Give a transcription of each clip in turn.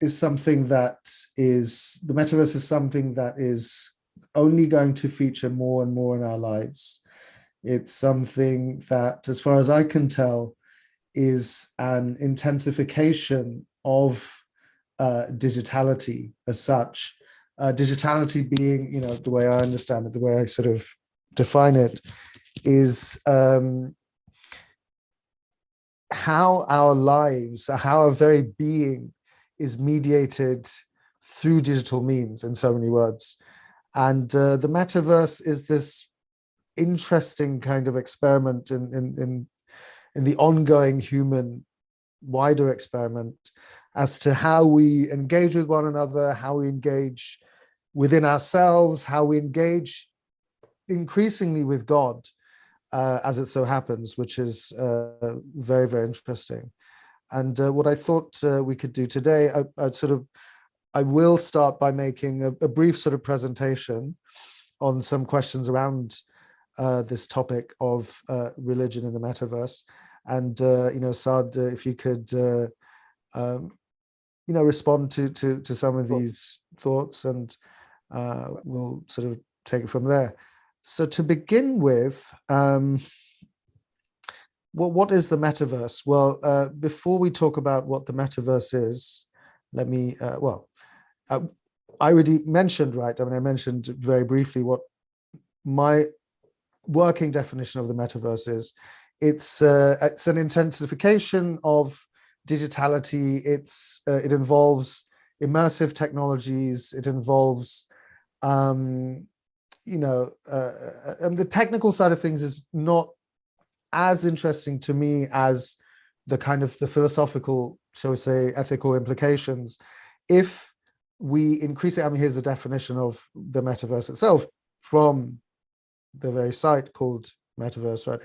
is something that the metaverse is something that is only going to feature more and more in our lives. It's something that, as far as I can tell, is an intensification of digitality as such. Digitality being, the way I understand it, the way I sort of define it, is how our lives, how our very being is mediated through digital means, in so many words. And the metaverse is this interesting kind of experiment in the ongoing human wider experiment as to how we engage with one another, how we engage within ourselves, how we engage increasingly with God, as it so happens, which is very, very interesting. And what I thought we could do today, I will start by making a brief sort of presentation on some questions around this topic of religion in the metaverse. And Saad, if you could respond to some of these thoughts, and we'll sort of take it from there. So to begin with, what is the metaverse? Well, before we talk about what the metaverse is, let me, I already mentioned, right? I mean, I mentioned very briefly what my working definition of the metaverse is. It's an intensification of digitality. It involves immersive technologies. It involves, and the technical side of things is not as interesting to me as the kind of the philosophical, shall we say, ethical implications. If we increase it, I mean, here's a definition of the metaverse itself from the very site called Metaverse, right?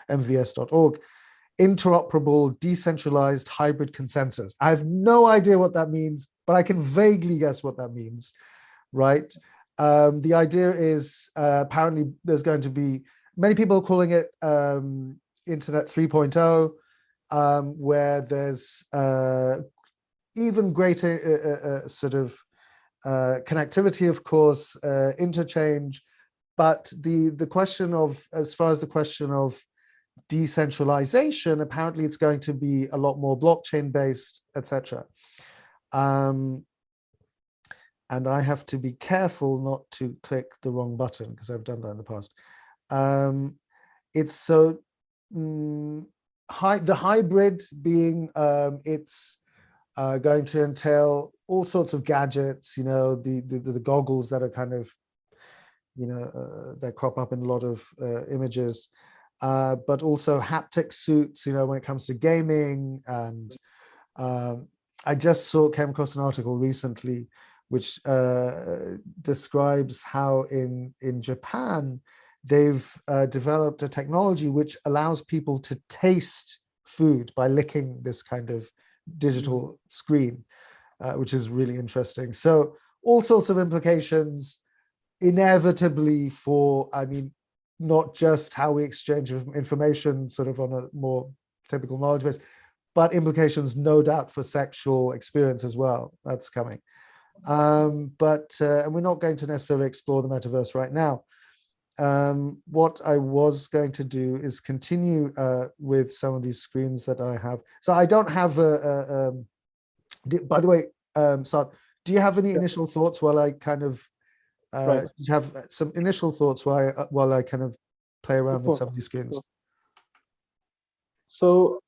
mvs.org. Interoperable, decentralized, hybrid consensus. I have no idea what that means, but I can vaguely guess what that means, right? The idea is apparently there's going to be, many people are calling it Internet 3.0, where there's even greater sort of connectivity, of course, interchange. But the question of, as far as the question of decentralization, apparently it's going to be a lot more blockchain based, etc. And I have to be careful not to click the wrong button because I've done that in the past. It's so the hybrid being it's going to entail all sorts of gadgets, the goggles that are kind of, that crop up in a lot of images, but also haptic suits, when it comes to gaming. And I just came across an article recently which describes how in Japan, they've developed a technology which allows people to taste food by licking this kind of digital screen, which is really interesting. So all sorts of implications, inevitably, for, I mean, not just how we exchange information sort of on a more typical knowledge base, but implications, no doubt, for sexual experience as well. That's coming. And we're not going to necessarily explore the metaverse right now. What I was going to do is continue with some of these screens that I have. So I don't have by the way, Saad, do you have any initial thoughts while I kind of you have some initial thoughts while I kind of play around with some of these screens? So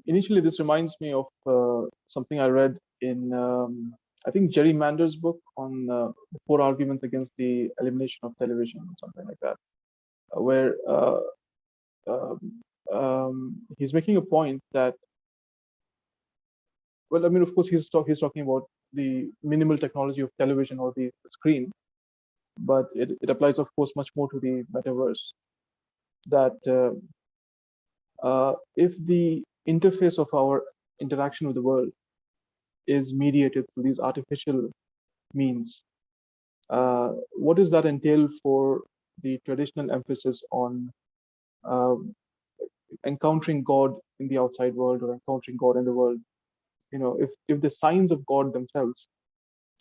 initially, this reminds me of something I read in I think Jerry Mander's book on the 4 arguments against the elimination of television, or something like that, where he's making a point that, well, I mean, of course, he's talking about the minimal technology of television or the screen, but it applies, of course, much more to the metaverse. That if the interface of our interaction with the world is mediated through these artificial means, what does that entail for the traditional emphasis on encountering God in the outside world, or encountering God in the world? if the signs of God themselves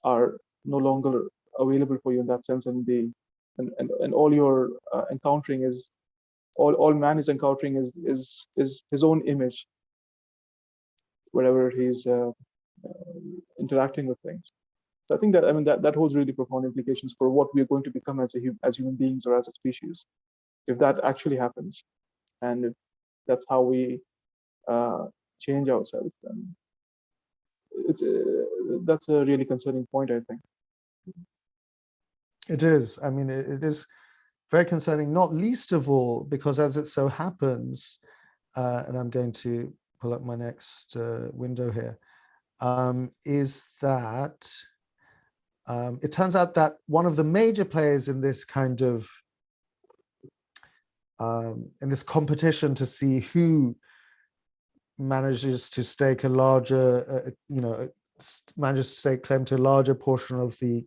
are no longer available for you in that sense, and all you're encountering is all man is encountering is his own image wherever he's interacting with things. So I think that that holds really profound implications for what we are going to become as human beings or as a species, if that actually happens, and if that's how we change ourselves, then that's a really concerning point, I think. It is. I mean, it is very concerning, not least of all because, as it so happens, and I'm going to pull up my next window here, is that it turns out that one of the major players in this kind of in this competition to see who manages to stake a larger, manages to stake claim to a larger portion of the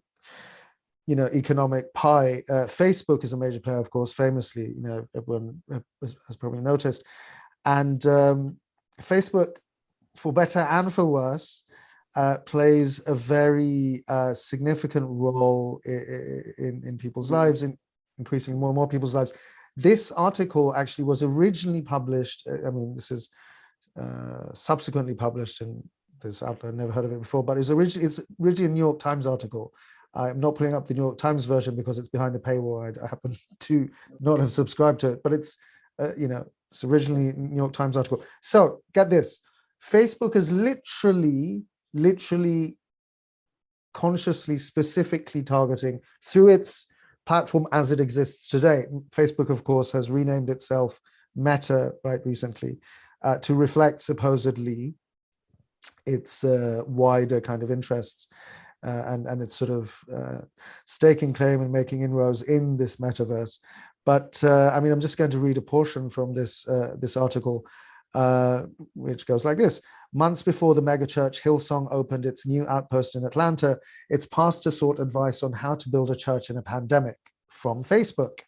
economic pie. Facebook is a major player, of course, famously, everyone has probably noticed. And Facebook, for better and for worse, plays a very significant role in people's lives, in increasingly more and more people's lives. This article actually was originally published, this is subsequently published in this outlet, I've never heard of it before, but it's originally a New York Times article. I'm not pulling up the New York Times version because it's behind a paywall. I happen to not have subscribed to it, but it's, it's originally a New York Times article. So get this, Facebook is literally consciously, specifically targeting through its platform as it exists today. Facebook, of course, has renamed itself Meta right recently to reflect supposedly its wider kind of interests and its sort of staking claim and making inroads in this metaverse. But I'm just going to read a portion from this article, which goes like this. Months before the megachurch Hillsong opened its new outpost in Atlanta, its pastor sought advice on how to build a church in a pandemic from Facebook.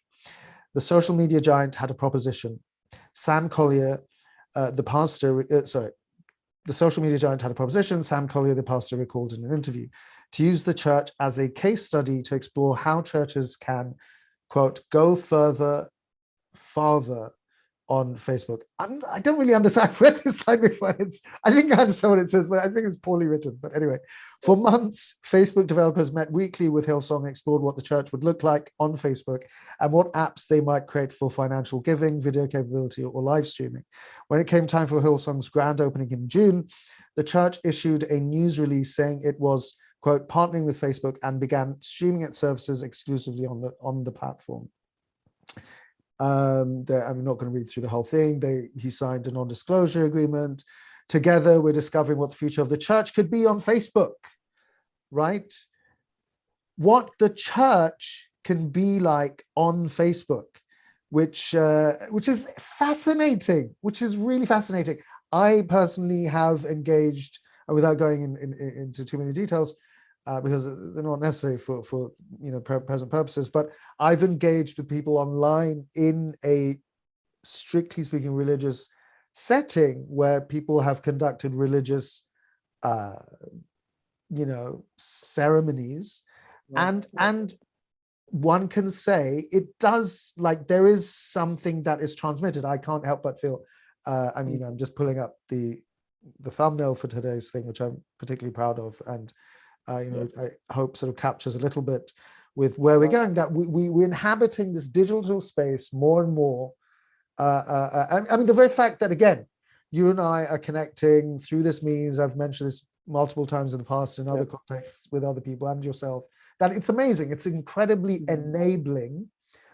The social media giant had a proposition. Sam Collier, the social media giant had a proposition. Sam Collier, the pastor, recalled in an interview, to use the church as a case study to explore how churches can, quote, go farther on Facebook. I don't really understand. I've read this line before. I think I understand what it says, but I think it's poorly written. But anyway, for months, Facebook developers met weekly with Hillsong and explored what the church would look like on Facebook and what apps they might create for financial giving, video capability, or live streaming. When it came time for Hillsong's grand opening in June, the church issued a news release saying it was, quote, partnering with Facebook and began streaming its services exclusively on the platform. I'm not going to read through the whole thing. He signed a non-disclosure agreement. Together, we're discovering what the future of the church could be on Facebook, right? What the church can be like on Facebook, which is fascinating, which is really fascinating. I personally have engaged, without going into too many details, because they're not necessary for present purposes, but I've engaged with people online in a strictly speaking religious setting where people have conducted religious ceremonies, and one can say it does, like, there is something that is transmitted. I can't help but feel I'm just pulling up the thumbnail for today's thing, which I'm particularly proud of, and I hope sort of captures a little bit with where we're going, that we're inhabiting this digital space more and more. The very fact that, again, you and I are connecting through this means, I've mentioned this multiple times in the past in other contexts with other people and yourself, that it's amazing. It's incredibly enabling,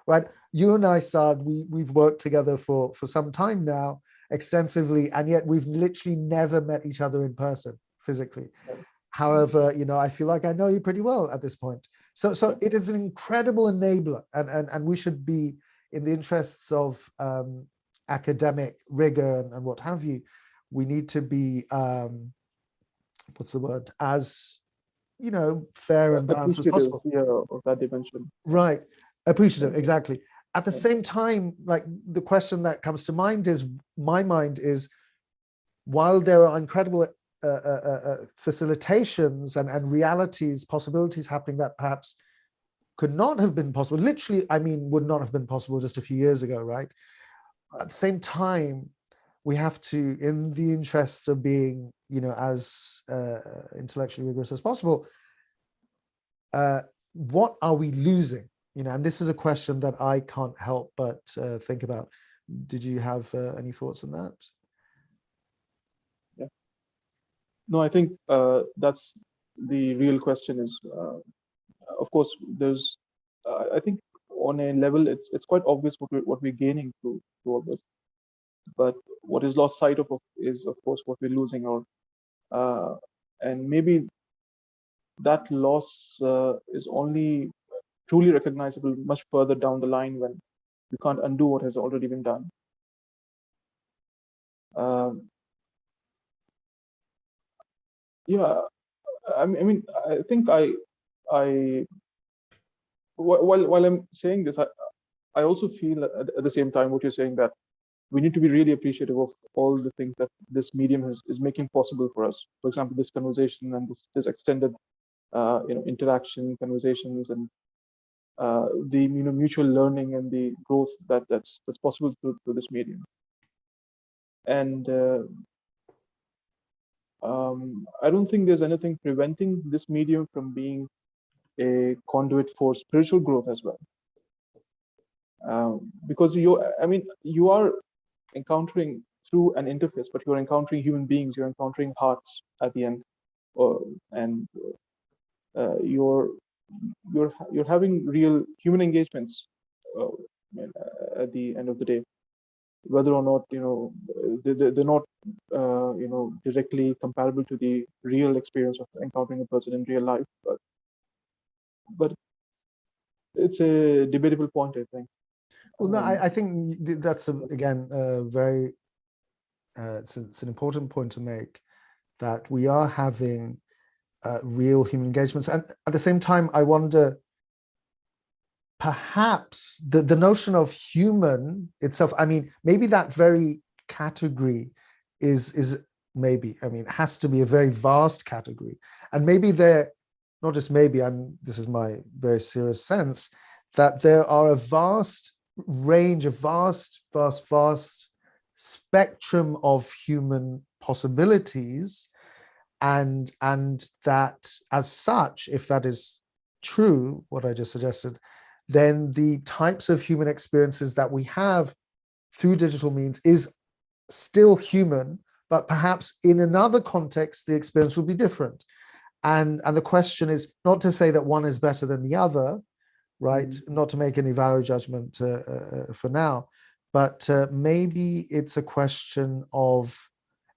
right? You and I, Saad, we've worked together for some time now extensively, and yet we've literally never met each other in person physically. However, I feel like I know you pretty well at this point. So it is an incredible enabler, and we should be, in the interests of academic rigor and what have you, we need to be, as fair and balanced as possible. Of that dimension. Right, appreciative, exactly. At the same time, like, the question that comes to my mind is, while there are incredible facilitations and realities, possibilities happening that perhaps could not have been possible. Literally, I mean, would not have been possible just a few years ago, right? At the same time, we have to, in the interests of being, as intellectually rigorous as possible, what are we losing? And this is a question that I can't help but think about. Did you have any thoughts on that? Yeah. No, I think that's the real question is, of course, there's, I think on a level, it's quite obvious what we're gaining through all this. But what is lost sight of is, of course, what we're losing, and maybe that loss is only truly recognizable much further down the line when you can't undo what has already been done. Yeah, I mean, I think while I'm saying this, I also feel at the same time what you're saying, that we need to be really appreciative of all the things that this medium is making possible for us. For example, this conversation and this extended interaction, conversations, and the mutual learning and the growth that's possible through this medium. And I don't think there's anything preventing this medium from being a conduit for spiritual growth as well. Because you are encountering through an interface, but you're encountering human beings, you're encountering hearts at the end, and you're having real human engagements at the end of the day, whether or not they're not directly comparable to the real experience of encountering a person in real life, but it's a debatable point, I think. Well, no, I think that's again very it's an important point to make, that we are having real human engagements, and at the same time, I wonder, perhaps the notion of human itself, I mean, maybe that very category is maybe, I mean, it has to be a very vast category, and maybe there, not just maybe, this is my very serious sense, that there are a vast range, a vast spectrum of human possibilities, and that as such, if that is true, what I just suggested, then the types of human experiences that we have through digital means is still human, but perhaps in another context, the experience will be different. And the question is not to say that one is better than the other, right? Mm-hmm. Not to make any value judgment for now, but maybe it's a question of,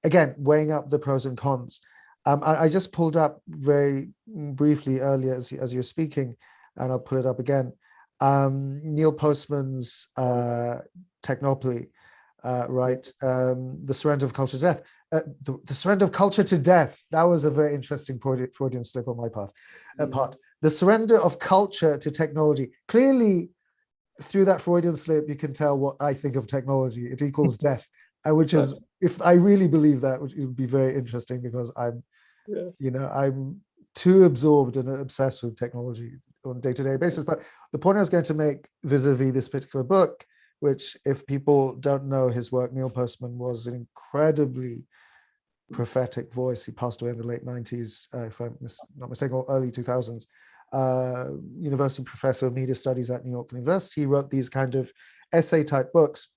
again, weighing up the pros and cons. I just pulled up very briefly earlier as you're speaking, and I'll pull it up again. Neil Postman's Technopoly, right? The Surrender of Culture to Death. The Surrender of Culture to Death. That was a very interesting Freudian slip on my part. The surrender of culture to technology. Clearly, through that Freudian slip, you can tell what I think of technology. It equals death, which is, if I really believe that, it would be very interesting, because I'm too absorbed and obsessed with technology on a day-to-day basis. But the point I was going to make vis-a-vis this particular book, which, if people don't know his work, Neil Postman was an incredibly prophetic voice. He passed away in the late 90s, if I'm not mistaken, or early 2000s. University professor of media studies at New York University. He wrote these kind of essay-type books,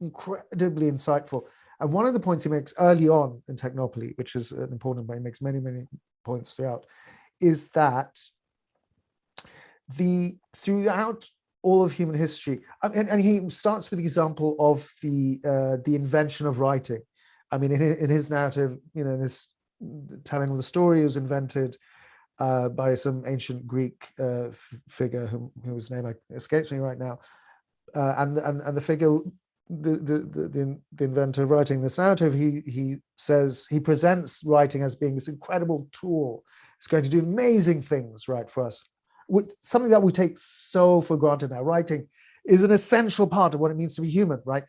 incredibly insightful. And one of the points he makes early on in Technopoly, which is an important point, he makes many, many points throughout, is that throughout all of human history, and he starts with the example of the invention of writing. I mean, in his narrative, in this telling of the story, was invented by some ancient Greek figure whose name escapes me right now, and the figure, the inventor of writing this narrative, he says, he presents writing as being this incredible tool. It's going to do amazing things, right, for us. With something that we take so for granted now. Writing is an essential part of what it means to be human, right?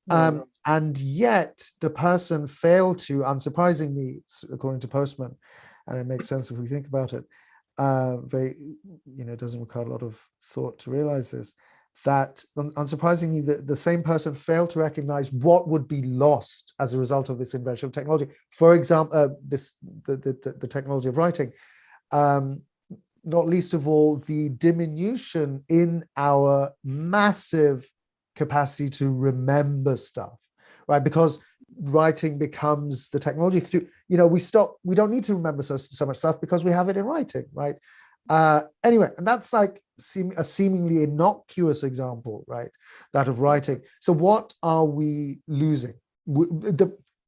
And yet the person failed to, unsurprisingly, according to Postman, and it makes sense if we think about it, it doesn't require a lot of thought to realize this, that unsurprisingly, the same person failed to recognize what would be lost as a result of this invention of technology. For example, the technology of writing, not least of all, the diminution in our massive capacity to remember stuff, right? Because writing becomes the technology through, we don't need to remember so much stuff because we have it in writing, right? Anyway, and that's like a seemingly innocuous example, right? That of writing. So what are we losing?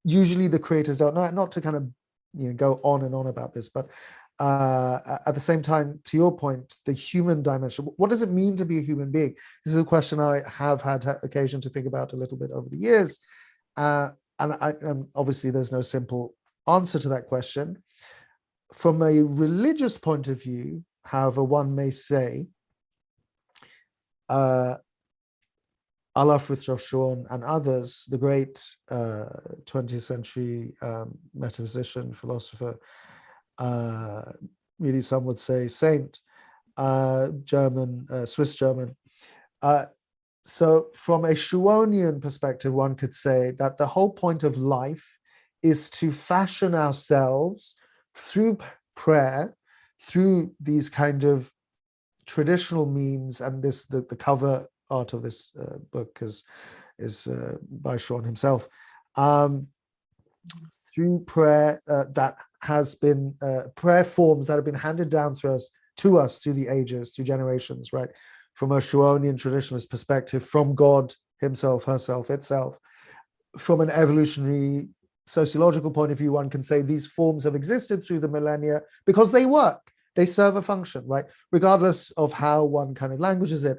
Usually the creators don't know, not to kind of go on and on about this, but at the same time, to your point, the human dimension, what does it mean to be a human being? This is a question I have had occasion to think about a little bit over the years. And obviously there's no simple answer to that question. From a religious point of view, however, one may say, Allah Frithjof and others, the great 20th century metaphysician, philosopher, really some would say saint, Swiss German. So from a Schuonian perspective, one could say that the whole point of life is to fashion ourselves through prayer, through these kind of traditional means, and the cover art of this book is by Sean himself, through prayer that has been prayer forms that have been handed down to us through the ages, through generations, right? From a Schuonian traditionalist perspective, from God himself, herself, itself. From an evolutionary sociological point of view, one can say these forms have existed through the millennia because they work, they serve a function, right? Regardless of how one kind of languages it.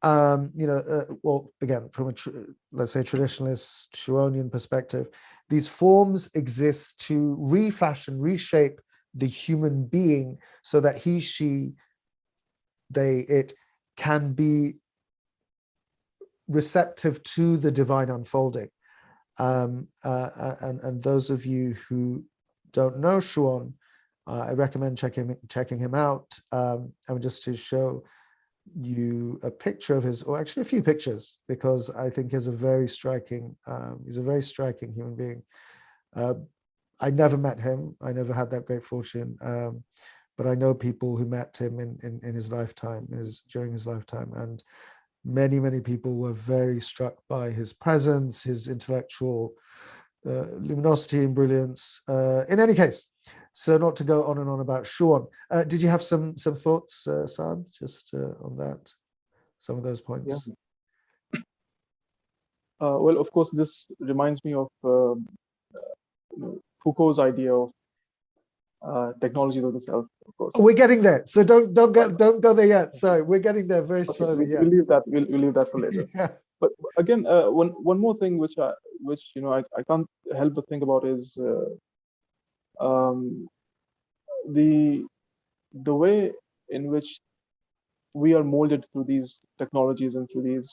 Well, again, from a let's say traditionalist Schuonian perspective, these forms exist to refashion, reshape the human being so that he, she, it can be receptive to the divine unfolding. And those of you who don't know Schuon, I recommend checking him out. Just to show you a picture of his, or actually a few pictures, because I think he's a very striking human being. I never met him. I never had that great fortune. But I know people who met him in his lifetime, during his lifetime, and many people were very struck by his presence, his intellectual luminosity and brilliance. In any case, so not to go on and on about Schuon. Did you have some thoughts, Saad, just on that, some of those points? Yeah. Well, of course, this reminds me of Foucault's idea of technologies of the self. Of course, we're getting there. So don't go there yet. Sorry, we're getting there very slowly. We'll leave that. We'll leave that for later. Yeah. But again, one more thing which I can't help but think about is the way in which we are molded through these technologies and through these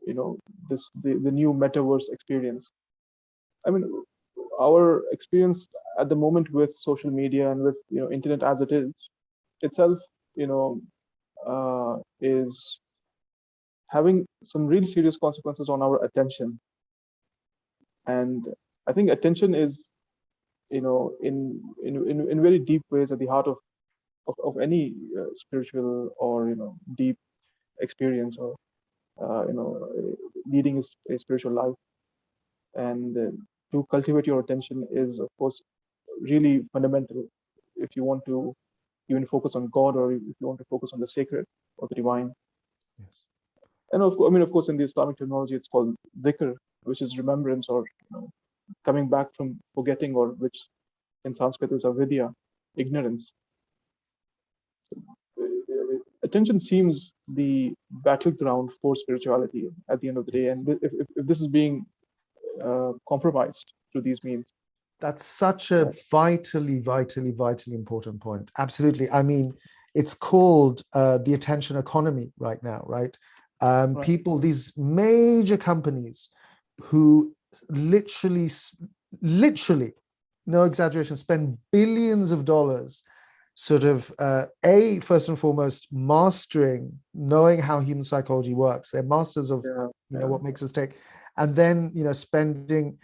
the new metaverse experience. I mean, our experience at the moment with social media and with internet as it is itself, is having some really serious consequences on our attention. And I think attention is, in very deep ways at the heart of any spiritual or deep experience, or leading a spiritual life. And to cultivate your attention is, of course, really fundamental if you want to even focus on God, or if you want to focus on the sacred or the divine. Yes. And of course, in the Islamic terminology, it's called dhikr, which is remembrance, or coming back from forgetting, or which in Sanskrit is avidya, ignorance. Attention seems the battleground for spirituality at the end of the day. And if this is being compromised through these means. That's such a vitally important point. Absolutely. I mean, it's called the attention economy right now, right? People, these major companies who literally, no exaggeration, spend billions of dollars sort of first and foremost mastering, knowing how human psychology works. They're masters of what makes us tick, and then spending,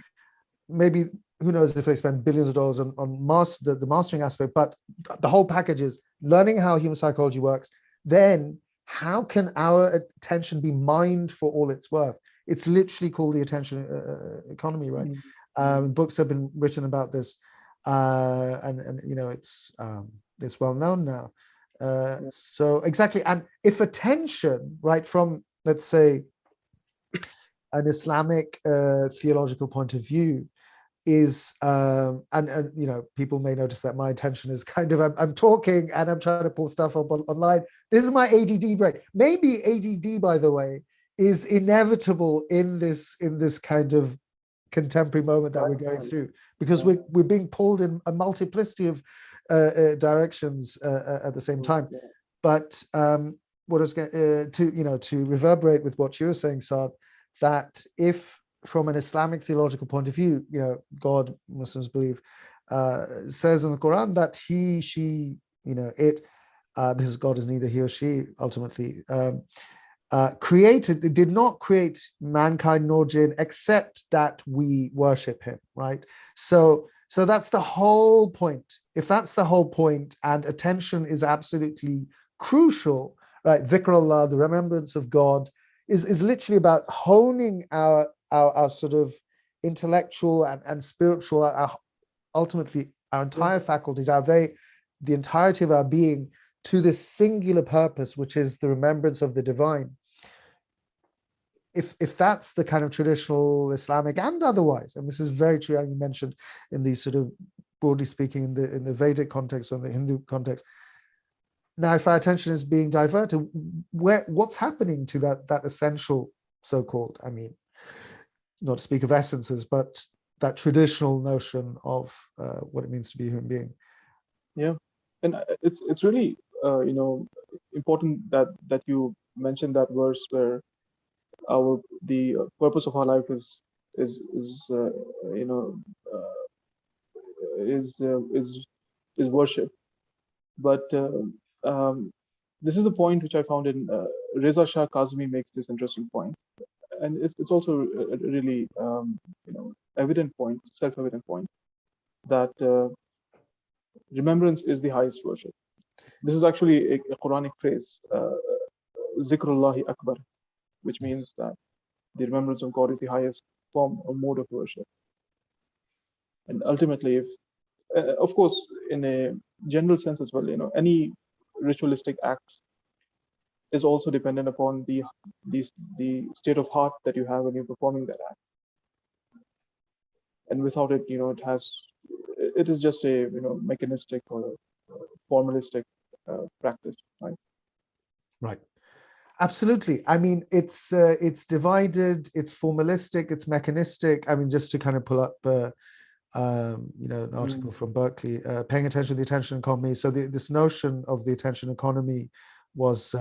maybe who knows if they spend billions of dollars on the mastering aspect, but the whole package is learning how human psychology works. Then how can our attention be mined for all it's worth? It's literally called the attention economy, right? Books have been written about this, and it's well known now. So exactly, and if attention, right, from, let's say, an Islamic theological point of view, is and people may notice that my attention is kind of, I'm talking and I'm trying to pull stuff up online. This is my ADD brain. Maybe ADD, by the way, is inevitable in this kind of contemporary moment that we're going through, because we're being pulled in a multiplicity of directions at the same time. But what I was going to reverberate with what you were saying, Saad, that if from an Islamic theological point of view, God, Muslims believe, says in the Quran that he, she, it, this is God is neither he or she, ultimately, did not create mankind nor jinn except that we worship him, right? So that's the whole point. If that's the whole point, and attention is absolutely crucial, right? Dhikrullah, the remembrance of God, is literally about honing our sort of intellectual and spiritual, ultimately our entire faculties, the entirety of our being, to this singular purpose, which is the remembrance of the divine. If that's the kind of traditional Islamic and otherwise, and this is very true, as you mentioned, in these sort of, broadly speaking, in the Vedic context or in the Hindu context. Now, if our attention is being diverted, what's happening to that essential, so-called, I mean, not to speak of essences, but that traditional notion of what it means to be a human being? Yeah, and it's really important that you mentioned that verse where the purpose of our life is worship. But this is a point which I found in Reza Shah Kazmi makes this interesting point, and it's also a really evident point, self-evident point, that remembrance is the highest worship. This is actually a Quranic phrase, Zikrullahi Akbar, which means that the remembrance of God is the highest form or mode of worship. And ultimately, if of course, in a general sense as well, any ritualistic act is also dependent upon the state of heart that you have when you're performing that act. And without it, it is just a mechanistic or formalistic practice, right? Right. Absolutely. I mean, it's divided, it's formalistic, it's mechanistic. I mean, just to kind of pull up an article from Berkeley, paying attention to the attention economy. So this notion of the attention economy was,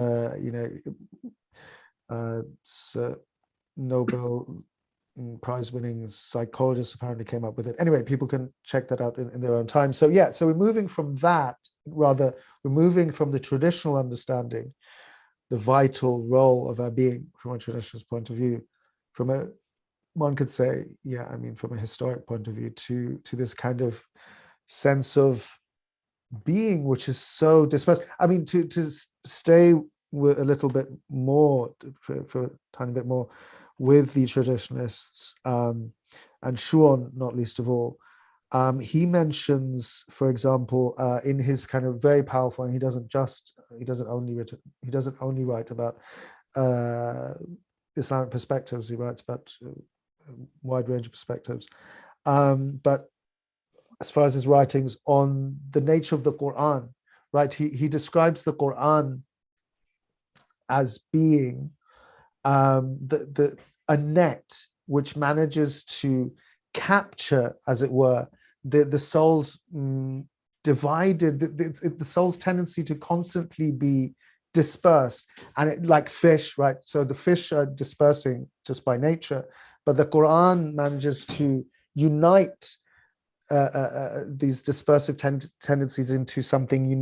Nobel Prize-winning psychologists apparently came up with it. Anyway, people can check that out in their own time. So yeah, so we're moving from that, we're moving from the traditional understanding, the vital role of our being from a traditionalist point of view, one could say, from a historic point of view, to this kind of sense of being, which is so dispersed. I mean, to stay with a little bit more, for a tiny bit more, with the traditionalists, and Schuon, not least of all, he mentions, for example, in his kind of very powerful, and he doesn't only write about Islamic perspectives. He writes about a wide range of perspectives, but as far as his writings on the nature of the Quran, right, he describes the Quran as being a net which manages to capture, as it were, the soul's divided, the soul's tendency to constantly be dispersed, and like fish, right? So the fish are dispersing just by nature, but the Quran manages to unite these dispersive tendencies into something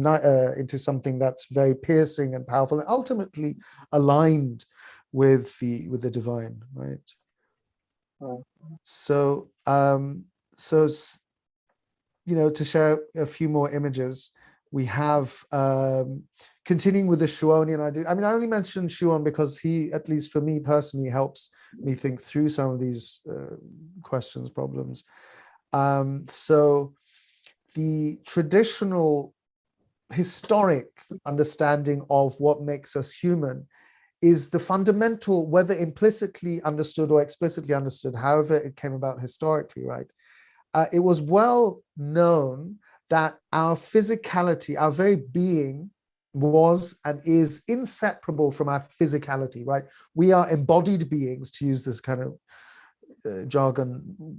into something that's very piercing and powerful, and ultimately aligned with the divine, right? So to share a few more images, we have continuing with the Shuonian idea. I mean, I only mentioned Shuon because he, at least for me personally, helps me think through some of these questions, problems. So the traditional historic understanding of what makes us human is the fundamental, whether implicitly understood or explicitly understood, however it came about historically, right? It was well known that our physicality, our very being, was and is inseparable from our physicality, right? We are embodied beings, to use this kind of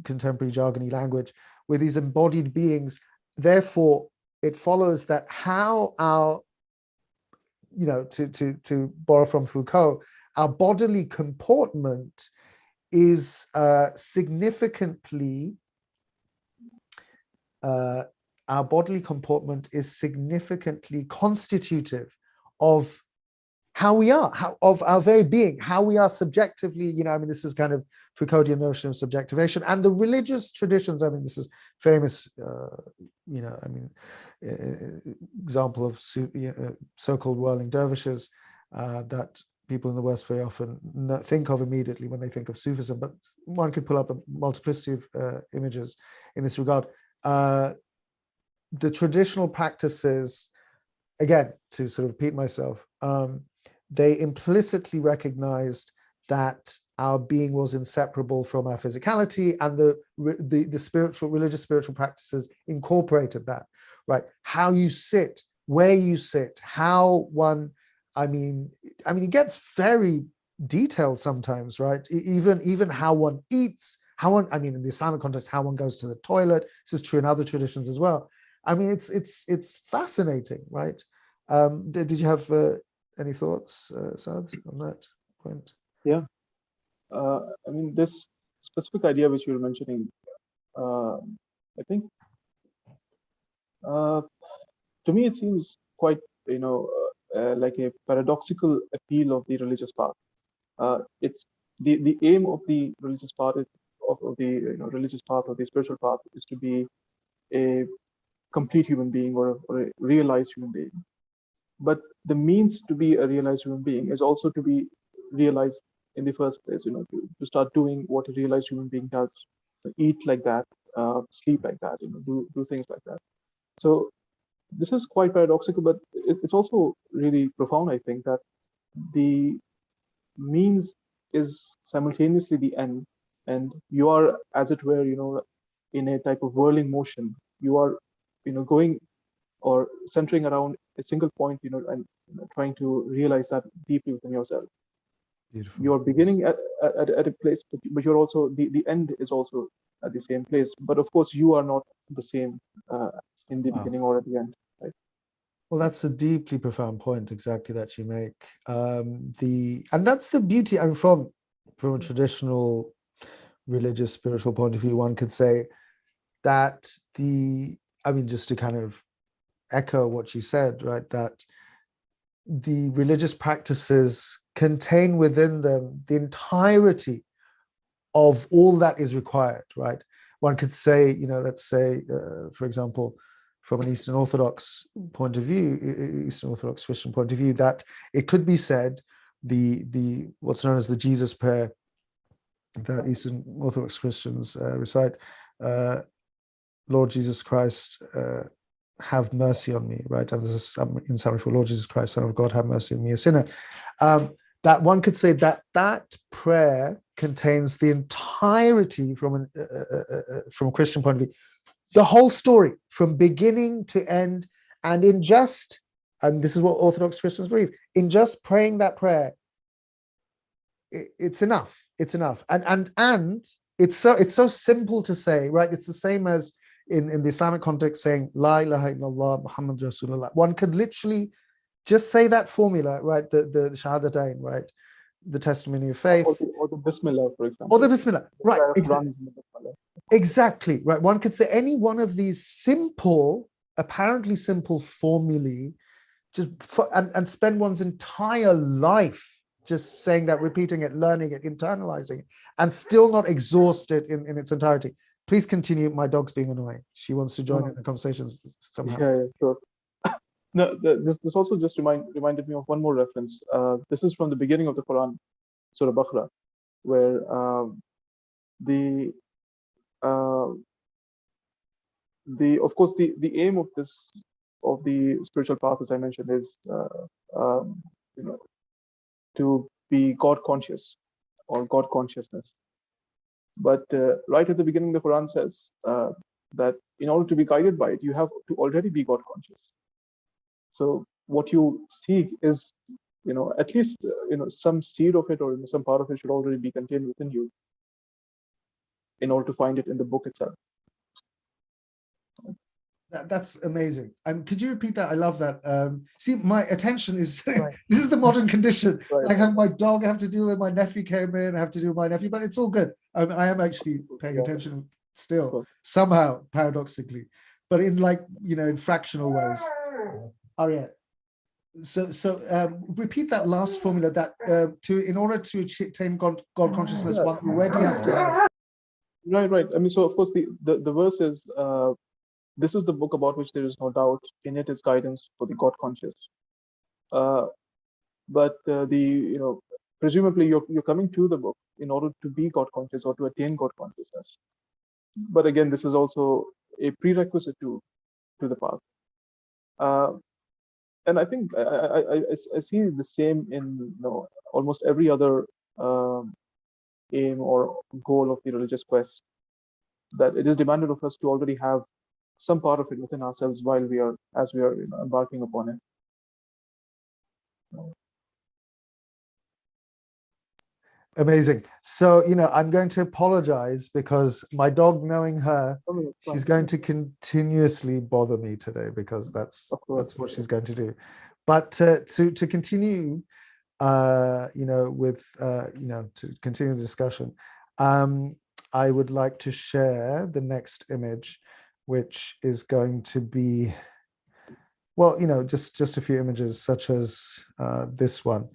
contemporary jargony language. We're these embodied beings. Therefore, it follows that how our, to borrow from Foucault, our bodily comportment is significantly constitutive of how we are, of our very being, how we are subjectively, I mean, this is kind of Foucauldian notion of subjectivation, and the religious traditions, I mean, this is famous, example of so-called whirling dervishes that people in the West very often think of immediately when they think of Sufism, but one could pull up a multiplicity of images in this regard. The traditional practices, again, to sort of repeat myself, they implicitly recognized that our being was inseparable from our physicality, and the religious spiritual practices incorporated that, right? How you sit, where you sit, how one, I mean, it gets very detailed sometimes, right? Even how one eats, how one, I mean, in the Islamic context, how one goes to the toilet. This is true in other traditions as well. I mean, it's fascinating, right? Did you have any thoughts, Saad, on that point? Yeah. I mean, this specific idea which you were mentioning, I think, to me, it seems quite, like a paradoxical appeal of the religious path. It's the aim of the religious path of the religious path or the spiritual path is to be a complete human being or a realized human being. But the means to be a realized human being is also to be realized in the first place, to start doing what a realized human being does, eat like that, sleep like that, do things like that. So this is quite paradoxical, but it's also really profound, I think, that the means is simultaneously the end, and you are, as it were, in a type of whirling motion. You are, going or centering around a single point, and trying to realize that deeply within yourself. Beautiful. You're beginning at a place, but you're also, the end is also at the same place. But of course, you are not the same in the beginning or at the end, right? Well, that's a deeply profound point, exactly, that you make. And that's the beauty. I mean, from a traditional religious spiritual point of view, one could say that just to kind of echo what you said, right, that the religious practices contain within them the entirety of all that is required, right? One could say, let's say, for example, from an Eastern Orthodox point of view, Eastern Orthodox Christian point of view, that it could be said, the what's known as the Jesus prayer that Eastern Orthodox Christians recite, Lord Jesus Christ, have mercy on me, right? And this is in summary for Lord Jesus Christ, Son of God, have mercy on me, a sinner. That one could say that prayer contains the entirety from a Christian point of view, the whole story from beginning to end, and this is what Orthodox Christians believe, in just praying that prayer, it's enough. It's enough, and it's so simple to say, right? It's the same as in the Islamic context saying La ilaha illallah Muhammad Rasulullah. One could literally just say that formula, right? The Shahadatain, right? the testimony of faith. Or the Bismillah, for example. Or the Bismillah, right. Runs in the Bismillah. Exactly, right. One could say any one of these simple, apparently simple formulae, and spend one's entire life just saying that, repeating it, learning it, internalizing it, and still not exhaust it in its entirety. Please continue. My dog's being annoying. She wants to join in the conversation somehow. Yeah, sure. No, this also just reminded me of one more reference. This is from the beginning of the Quran, Surah Baqarah, where of course the aim of the spiritual path, as I mentioned, is to be God conscious or God consciousness. But right at the beginning, the Quran says that in order to be guided by it, you have to already be God conscious. So what you seek is, at least some seed of it, or some part of it should already be contained within you in order to find it in the book itself. That's amazing. And could you repeat that? I love that. See, my attention is this is the modern condition. Right. I have my dog, I have to deal with, my nephew came in, I have to deal with my nephew, but it's all good. I am actually paying attention still, somehow, paradoxically, but in in fractional ways. Arya, so repeat that last formula, that in order to attain God consciousness, one already has to have. Right. I mean, so of course the verse is, this is the book about which there is no doubt. In it is guidance for the God conscious. But presumably you're coming to the book in order to be God conscious or to attain God consciousness. But again, this is also a prerequisite to the path. And I think I see the same in almost every other aim or goal of the religious quest, that it is demanded of us to already have some part of it within ourselves as we are embarking upon it. Amazing. So, I'm going to apologize because my dog, knowing her, she's going to continuously bother me today, because that's what she's going to do. But to continue, to continue the discussion, I would like to share the next image, which is going to be, just a few images, such as this one.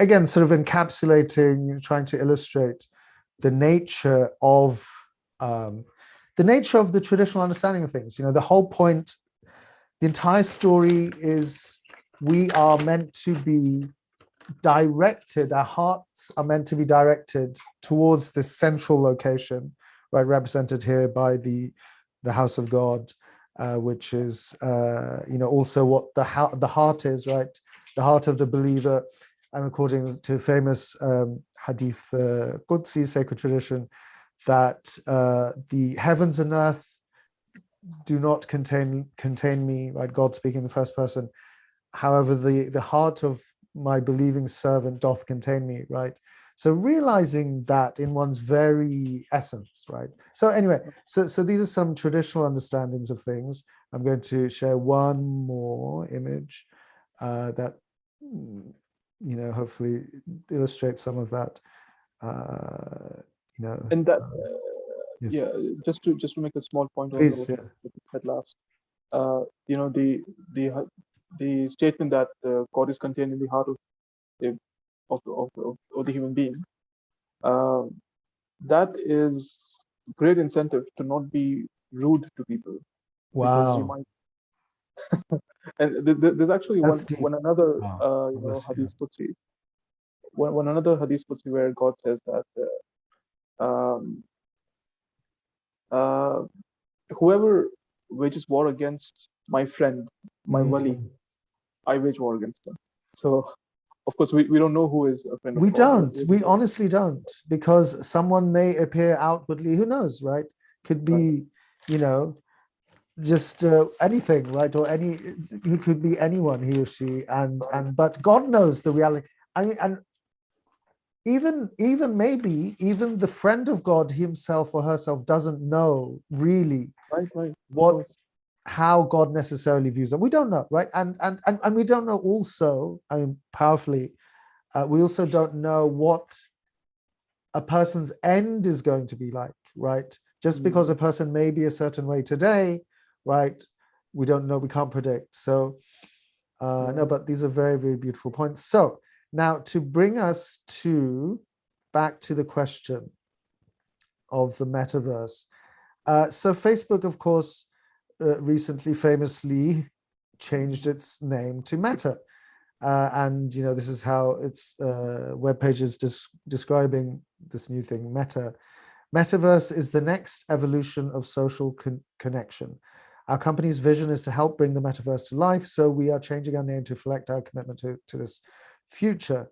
Again, sort of encapsulating, trying to illustrate the nature of the traditional understanding of things. The whole point, the entire story is we are meant to be directed, our hearts are meant to be directed towards this central location, right, represented here by the house of God, which is also what the heart is, right, the heart of the believer. And according to famous hadith Qudsi, sacred tradition, that the heavens and earth do not contain me, right? God speaking in the first person. However, the heart of my believing servant doth contain me, right? So realizing that in one's very essence, right? So anyway, so these are some traditional understandings of things. I'm going to share one more image that hopefully illustrates some of that. And that, yes. just to make a small point on Please, at last, the statement that God is contained in the heart of the human being, that is great incentive to not be rude to people. Wow. Because you might. And there's actually one another hadith Qudsi, one another hadith Qudsi where God says that whoever wages war against my friend, my wali, I wage war against them. So of course we don't know who is a friend of God. We honestly don't, because someone may appear outwardly, who knows, right? Could be, just anything, right? Or he could be anyone, he or she, but God knows the reality. And even the friend of God himself or herself doesn't know really how God necessarily views them. We don't know, right? And we don't know also, powerfully, We also don't know what a person's end is going to be like, right? Just because a person may be a certain way today, right? We don't know, we can't predict. So no, but these are very, very beautiful points. So now to bring us back to the question of the metaverse. So Facebook, of course, recently famously changed its name to Meta. And this is how its web page is describing this new thing, Meta. Metaverse is the next evolution of social connection. Our company's vision is to help bring the metaverse to life, so we are changing our name to reflect our commitment to this future.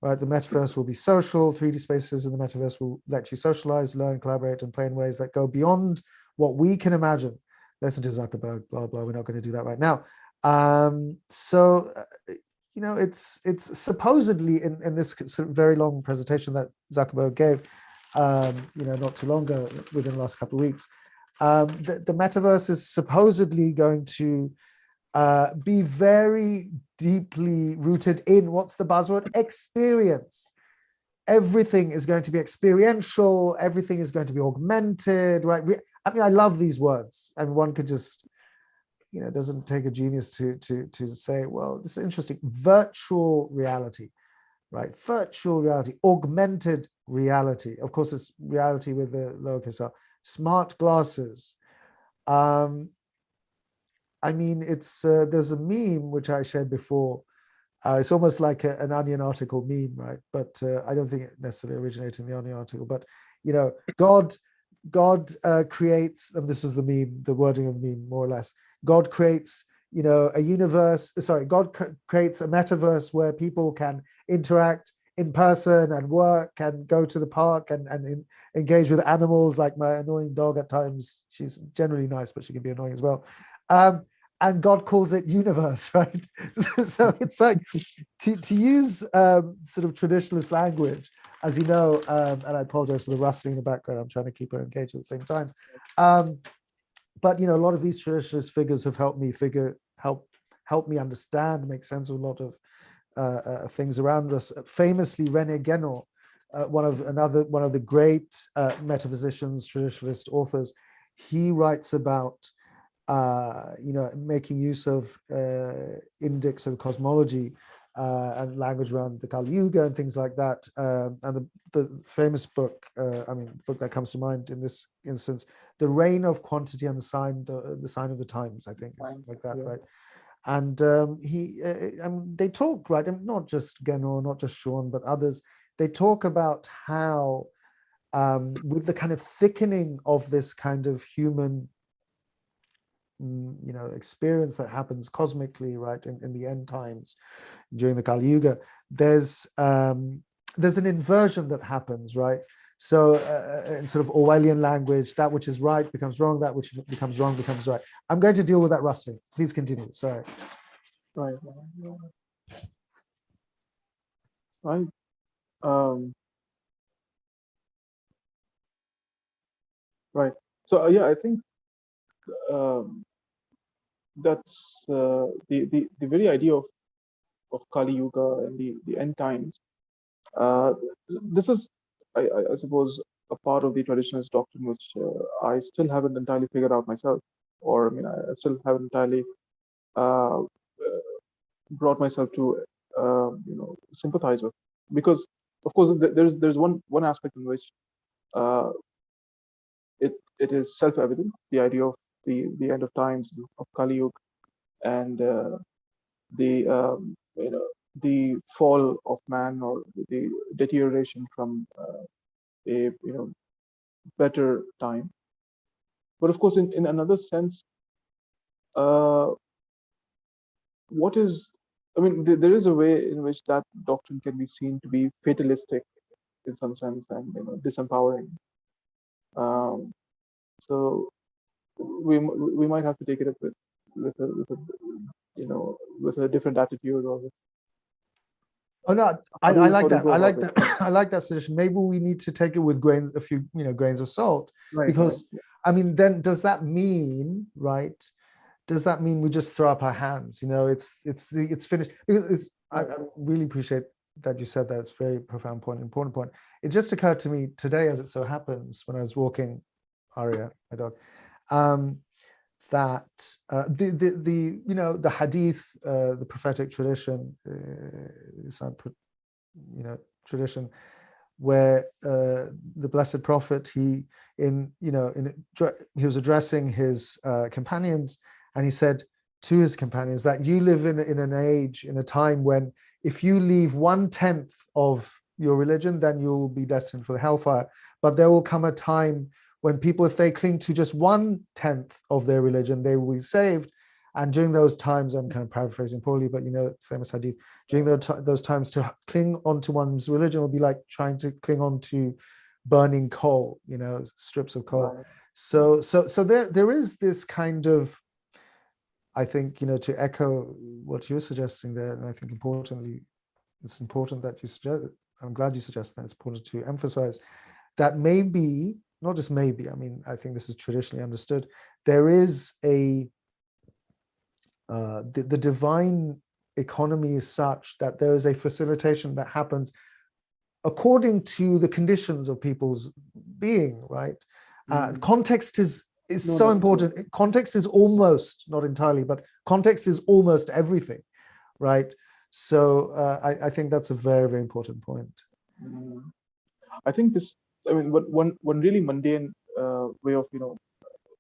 Right, the metaverse will be social. 3D spaces in the metaverse will let you socialize, learn, collaborate, and play in ways that go beyond what we can imagine. Listen to Zuckerberg, blah blah. We're not going to do that right now. It's supposedly in this sort of very long presentation that Zuckerberg gave, not too long ago, within the last couple of weeks. The metaverse is supposedly going to be very deeply rooted in, what's the buzzword? Experience. Everything is going to be experiential. Everything is going to be augmented, right? I mean, I love these words, and one could just, it doesn't take a genius to say, well, this is interesting. Virtual reality, right? Virtual reality, augmented reality. Of course, it's reality with the lowercase r. Smart glasses. I mean, it's there's a meme which I shared before. It's almost like an Onion article meme, right? But I don't think it necessarily originated in the Onion article. But God creates, and this is the meme, the wording of the meme, more or less. God creates, a universe. Sorry, God creates a metaverse where people can interact in person and work and go to the park and engage with animals, like my annoying dog at times. She's generally nice, but she can be annoying as well. And God calls it universe, right? So it's like to use sort of traditionalist language, as you know, and I apologize for the rustling in the background. I'm trying to keep her engaged at the same time. But a lot of these traditionalist figures have helped me help me understand, make sense of a lot of things around us. Famously, René Guénon, one of the great metaphysicians, traditionalist authors, he writes about making use of indics of cosmology and language around the Kali Yuga and things like that. And the famous book, book that comes to mind in this instance, The Reign of Quantity and the Sign of the Times, I think, is like that, right? And they talk, right, and not just Guénon, not just Sean, but others, they talk about how with the kind of thickening of this kind of human experience that happens cosmically, right, in the end times during the Kali Yuga, there's an inversion that happens, right? So in sort of Orwellian language, that which is right becomes wrong, that which becomes wrong becomes right. I'm going to deal with that rustling. Please continue. Sorry. Right. Right. So I think that's the very idea of Kali Yuga and the end times. This is, I suppose, a part of the traditionalist doctrine which I still haven't entirely figured out myself, or I still haven't entirely brought myself to sympathize with, because of course there's one aspect in which it is self-evident, the idea of the end of times, of Kali Yuga, and the fall of man, or the deterioration from a better time. But of course, in another sense, what is, there is a way in which that doctrine can be seen to be fatalistic in some sense, and disempowering. So we might have to take it up with a different attitude, or Oh no, I like that. I like that. I like that suggestion. Maybe we need to take it with a few grains of salt, right, because right. Then does that mean, right? Does that mean we just throw up our hands? It's finished? Because I really appreciate that you said that. It's a very profound point, important point. It just occurred to me today, as it so happens, when I was walking Arya, my dog, that the you know, the hadith, the prophetic tradition, tradition, where the Blessed Prophet, he was addressing his companions, and he said to his companions that you live in an age, in a time when if you leave 1/10 of your religion, then you'll be destined for the hellfire. But there will come a time when people, if they cling to just 1/10 of their religion, they will be saved. And during those times, I'm kind of paraphrasing poorly, but famous hadith, during those times, to cling onto one's religion will be like trying to cling onto burning coal, strips of coal. Right. So there is this kind of, I think, to echo what you're suggesting there, and I think importantly, it's important that you suggest, I'm glad you suggest that, it's important to emphasize that maybe, not just maybe, I mean, I think this is traditionally understood, there is the divine economy is such that there is a facilitation that happens according to the conditions of people's being, right? Context is so important. Context is almost, not entirely, but context is almost everything, right? So I think that's a very, very important point. I think this, I mean, one really mundane way of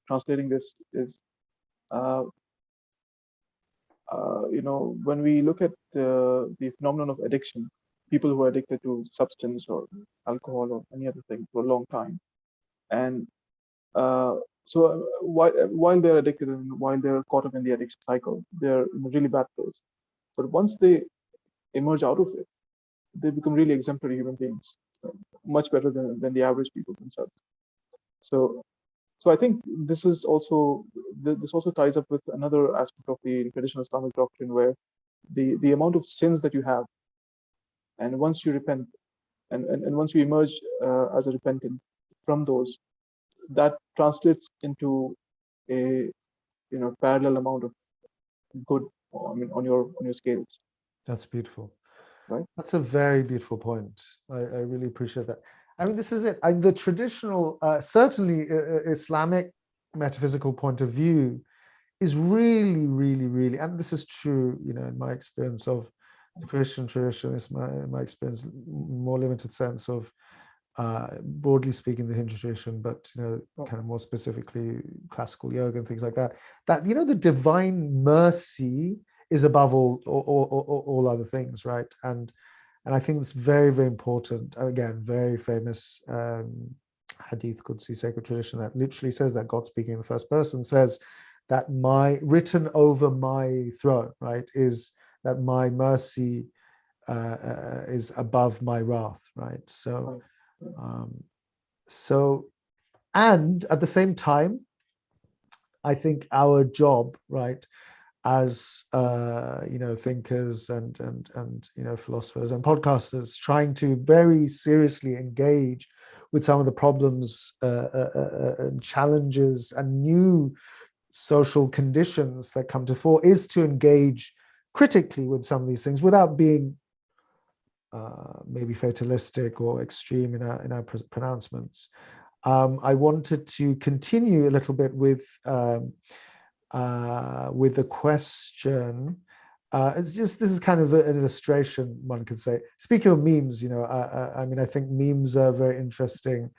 translating this is, when we look at the phenomenon of addiction, people who are addicted to substance or alcohol or any other thing for a long time, and so while they're addicted and while they're caught up in the addiction cycle, they're in a really bad place. But once they emerge out of it, they become really exemplary human beings, much better than the average people themselves. So I think this also ties up with another aspect of the traditional Islamic doctrine, where the amount of sins that you have, and once you repent, and once you emerge as a repentant from those, that translates into a parallel amount of good, I mean, on your scales. That's beautiful. Right. That's a very beautiful point. I really appreciate that. I mean, this is it. The traditional, certainly Islamic metaphysical point of view is really, really, really, and this is true, in my experience of the Christian tradition, is my experience, more limited sense of, broadly speaking, the Hindu tradition, but, kind of more specifically classical yoga and things like that, that, the divine mercy is above all other things, right? And I think it's very, very important. Again, very famous hadith, Qudsi, sacred tradition, that literally says that God, speaking in the first person, says that written over my throne, right, is that my mercy is above my wrath, right? So, and at the same time, I think our job, right, as thinkers and philosophers and podcasters, trying to very seriously engage with some of the problems and challenges and new social conditions that come to fore, is to engage critically with some of these things without being maybe fatalistic or extreme in our pronouncements. I wanted to continue a little bit with the question. This is kind of an illustration, one could say. Speaking of memes, I mean, I think memes are very interesting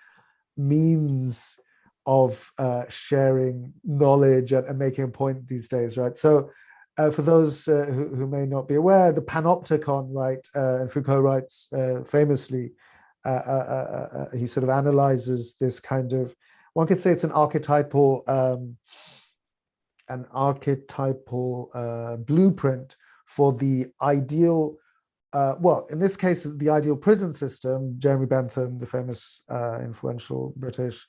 means of sharing knowledge and making a point these days, right? So for those who may not be aware, the panopticon, right, and Foucault writes famously, he sort of analyzes this kind of, one could say it's an archetypal blueprint for the ideal, well, in this case, the ideal prison system. Jeremy Bentham, the famous influential British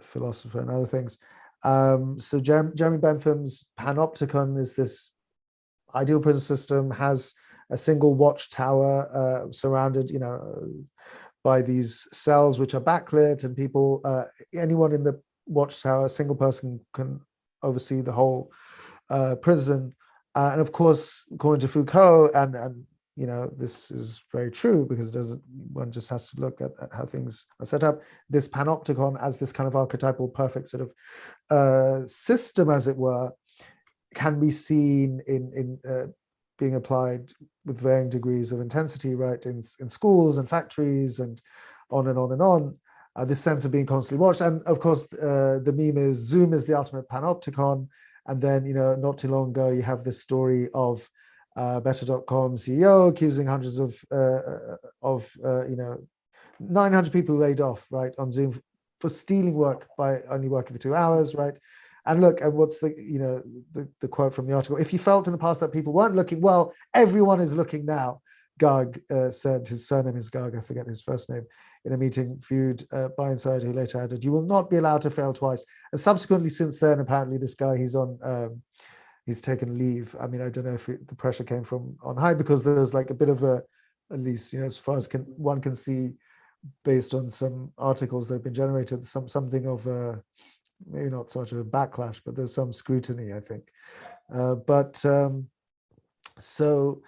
philosopher and other things. So Jeremy Bentham's panopticon is this ideal prison system, has a single watchtower surrounded, by these cells which are backlit, and people, anyone in the watchtower, a single person can oversee the whole prison. And of course, according to Foucault and this is very true, because one just has to look at how things are set up. This panopticon as this kind of archetypal perfect sort of system, as it were, can be seen in being applied with varying degrees of intensity, right, in schools and factories and on and on and on. This sense of being constantly watched. And of course, the meme is Zoom is the ultimate panopticon. And then, not too long ago, you have this story of Better.com CEO accusing hundreds of 900 people laid off, right, on Zoom for stealing work by only working for 2 hours, right? And look, and what's the quote from the article? If you felt in the past that people weren't looking, well, everyone is looking now. Garg said, his surname is Garg, I forget his first name, in a meeting viewed by Inside, who later added, "You will not be allowed to fail twice." And subsequently, since then, apparently this guy, he's taken leave. I mean, I don't know if the pressure came from on high, because there's like a bit of at least, as far as one can see, based on some articles that have been generated, something of maybe not so much of a backlash, but there's some scrutiny, I think. So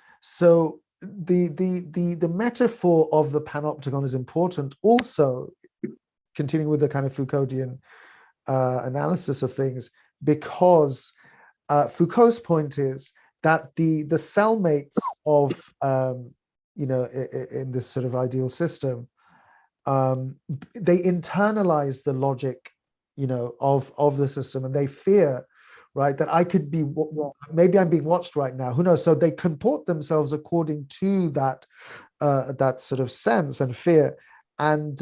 the metaphor of the panopticon is important. Also, continuing with the kind of Foucauldian analysis of things, because Foucault's point is that the cellmates of in this sort of ideal system, they internalize the logic of the system, and they fear, right, that I could be, maybe I'm being watched right now, who knows? So they comport themselves according to that sort of sense and fear. And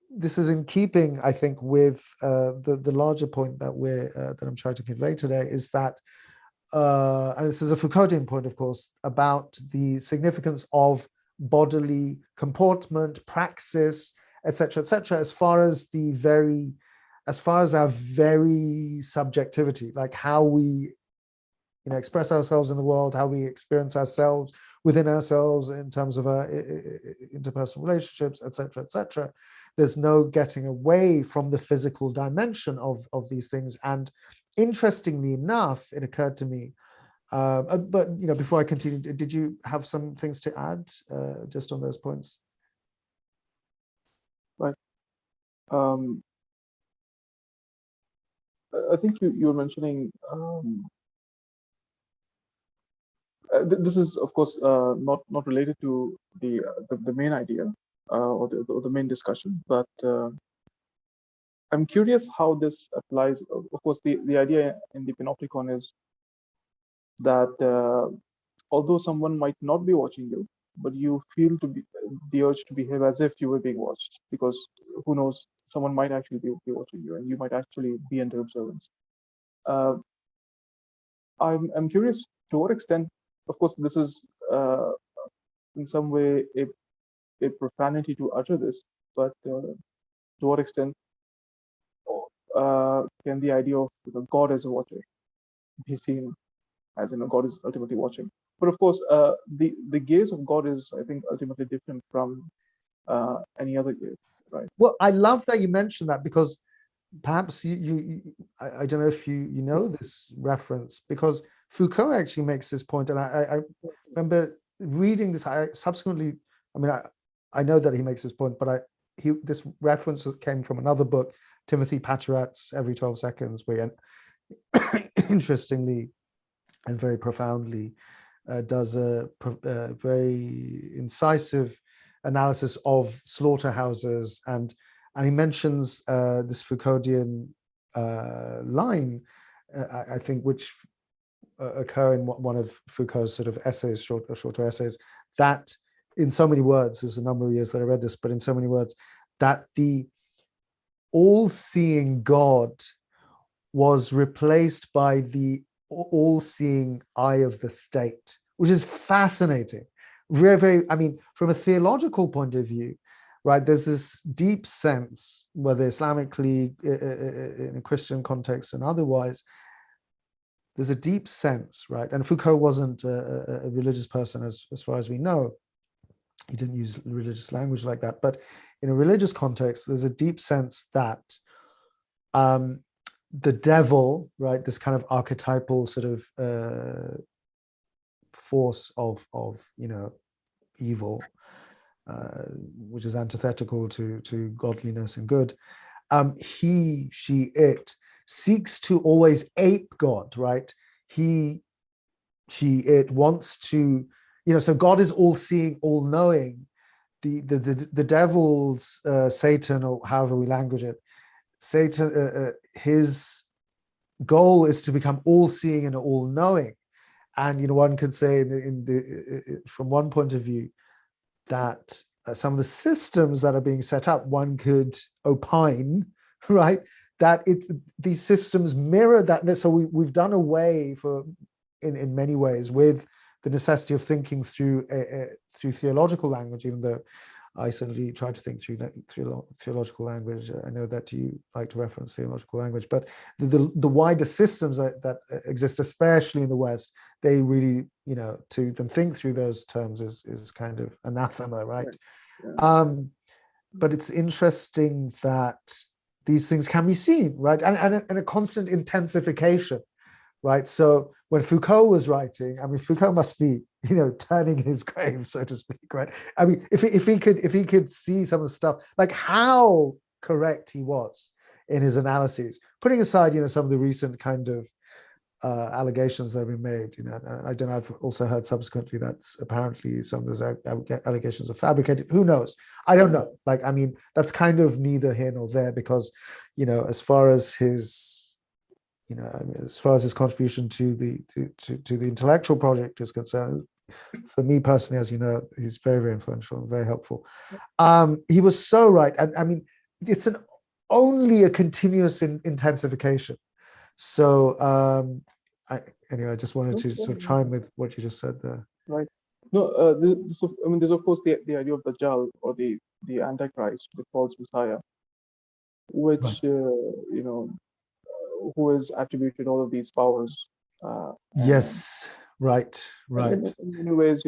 this is in keeping, I think, with the larger point that I'm trying to convey today, is that and this is a Foucauldian point, of course, about the significance of bodily comportment, praxis, etc., as far as our very subjectivity, like how we express ourselves in the world, how we experience ourselves within ourselves in terms of our interpersonal relationships, etc. There's no getting away from the physical dimension of these things. And interestingly enough, it occurred to me, but before I continue, did you have some things to add just on those points? Right. I think you were mentioning this is, of course, not related to the main idea or the main discussion, but I'm curious how this applies. Of course, the idea in the panopticon is that although someone might not be watching you, but you feel the urge to behave as if you were being watched, because who knows, someone might actually be watching you, and you might actually be under observance. I'm curious to what extent, of course, this is in some way a profanity to utter this, but to what extent can the idea of God as a watcher be seen as God is ultimately watching? But of course, the gaze of God is, I think, ultimately different from any other gaze, right? Well, I love that you mentioned that, because perhaps I don't know if you know this reference, because Foucault actually makes this point, and I remember reading this. I subsequently, I know that he makes this point, but this reference came from another book, Timothy Paterat's Every 12 Seconds, where interestingly and very profoundly does a very incisive analysis of slaughterhouses, and he mentions this Foucauldian line, I think, which occur in one of Foucault's sort of essays, shorter essays, that in so many words, there's a number of years that I read this, but in so many words, that the all-seeing God was replaced by the all-seeing eye of the state, which is fascinating. Very, from a theological point of view, right, there's this deep sense, whether Islamically, in a Christian context and otherwise, there's a deep sense, right? And Foucault wasn't a religious person, as far as we know. He didn't use religious language like that. But in a religious context, there's a deep sense that the devil, right, this kind of archetypal sort of force of evil, which is antithetical to godliness and good. He, she, it seeks to always ape God, right? He, she, it wants to, so God is all seeing, all knowing. The devil's Satan, or however we language it, Satan, his goal is to become all seeing and all knowing. And one could say from one point of view that some of the systems that are being set up, one could opine, right, that these systems mirror that. So we've done away in many ways with the necessity of thinking through theological language, even though I certainly try to think through theological language. I know that you like to reference theological language, but the wider systems that exist, especially in the West, they really, to even think through those terms is kind of anathema, right? Yeah. But it's interesting that these things can be seen, right? And a constant intensification, right? So when Foucault was writing, I mean, Foucault must be, turning in his grave, so to speak, right? I mean, if he could see some of the stuff, like how correct he was in his analyses, putting aside, some of the recent kind of allegations that have been made, I don't know, I've also heard subsequently that's apparently some of those allegations are fabricated. Who knows? I don't know. Like, I mean, that's kind of neither here nor there, because, as far as his contribution to the intellectual project is concerned, for me personally, as you know, he's very, very influential and very helpful. He was so right. And I mean, it's only a continuous intensification. So anyway, I just wanted to sort of chime with what you just said there. Right. No, there's of course the idea of Dajjal, or the Antichrist, the false Messiah, which right. Who is attributed all of these powers. Yes, right. In many ways,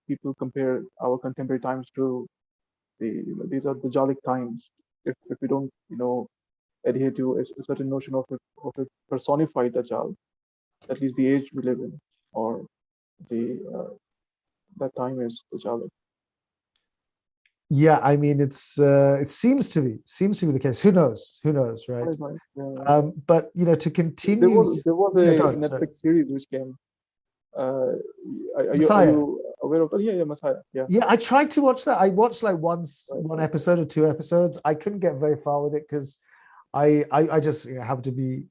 people compare our contemporary times to these are the Dajjalic times. If we don't, adhere to a certain notion of a personified Dajjal, at least the age we live in, or that time is Dajjalic. Yeah, I mean, it seems to be the case. Who knows, right? Yeah. But to continue, there was a Netflix series which came. Are you aware of that? Yeah, Messiah. Yeah, I tried to watch that. I watched like one episode or two episodes. I couldn't get very far with it because I just have to be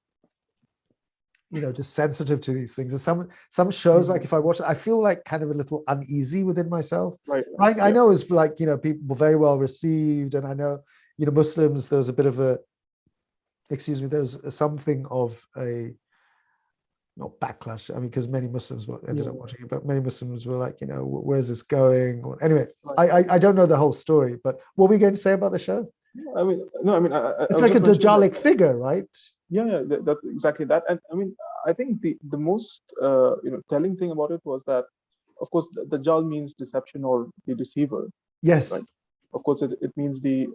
just sensitive to these things. And some shows, like if I watch it, I feel like kind of a little uneasy within myself. Right. I know it's like, people very well received, and I know, Muslims, there's a bit of there's something of a, not backlash. I mean, because many Muslims ended up watching it, but many Muslims were like, where's this going? Anyway, right. I don't know the whole story, but what were we going to say about the show? It's like a Dajjalic figure, right? Yeah, that's exactly that. And I mean, I think the most telling thing about it was that, of course, the Dajjal means deception or the deceiver. Yes. Right? Of course, it means the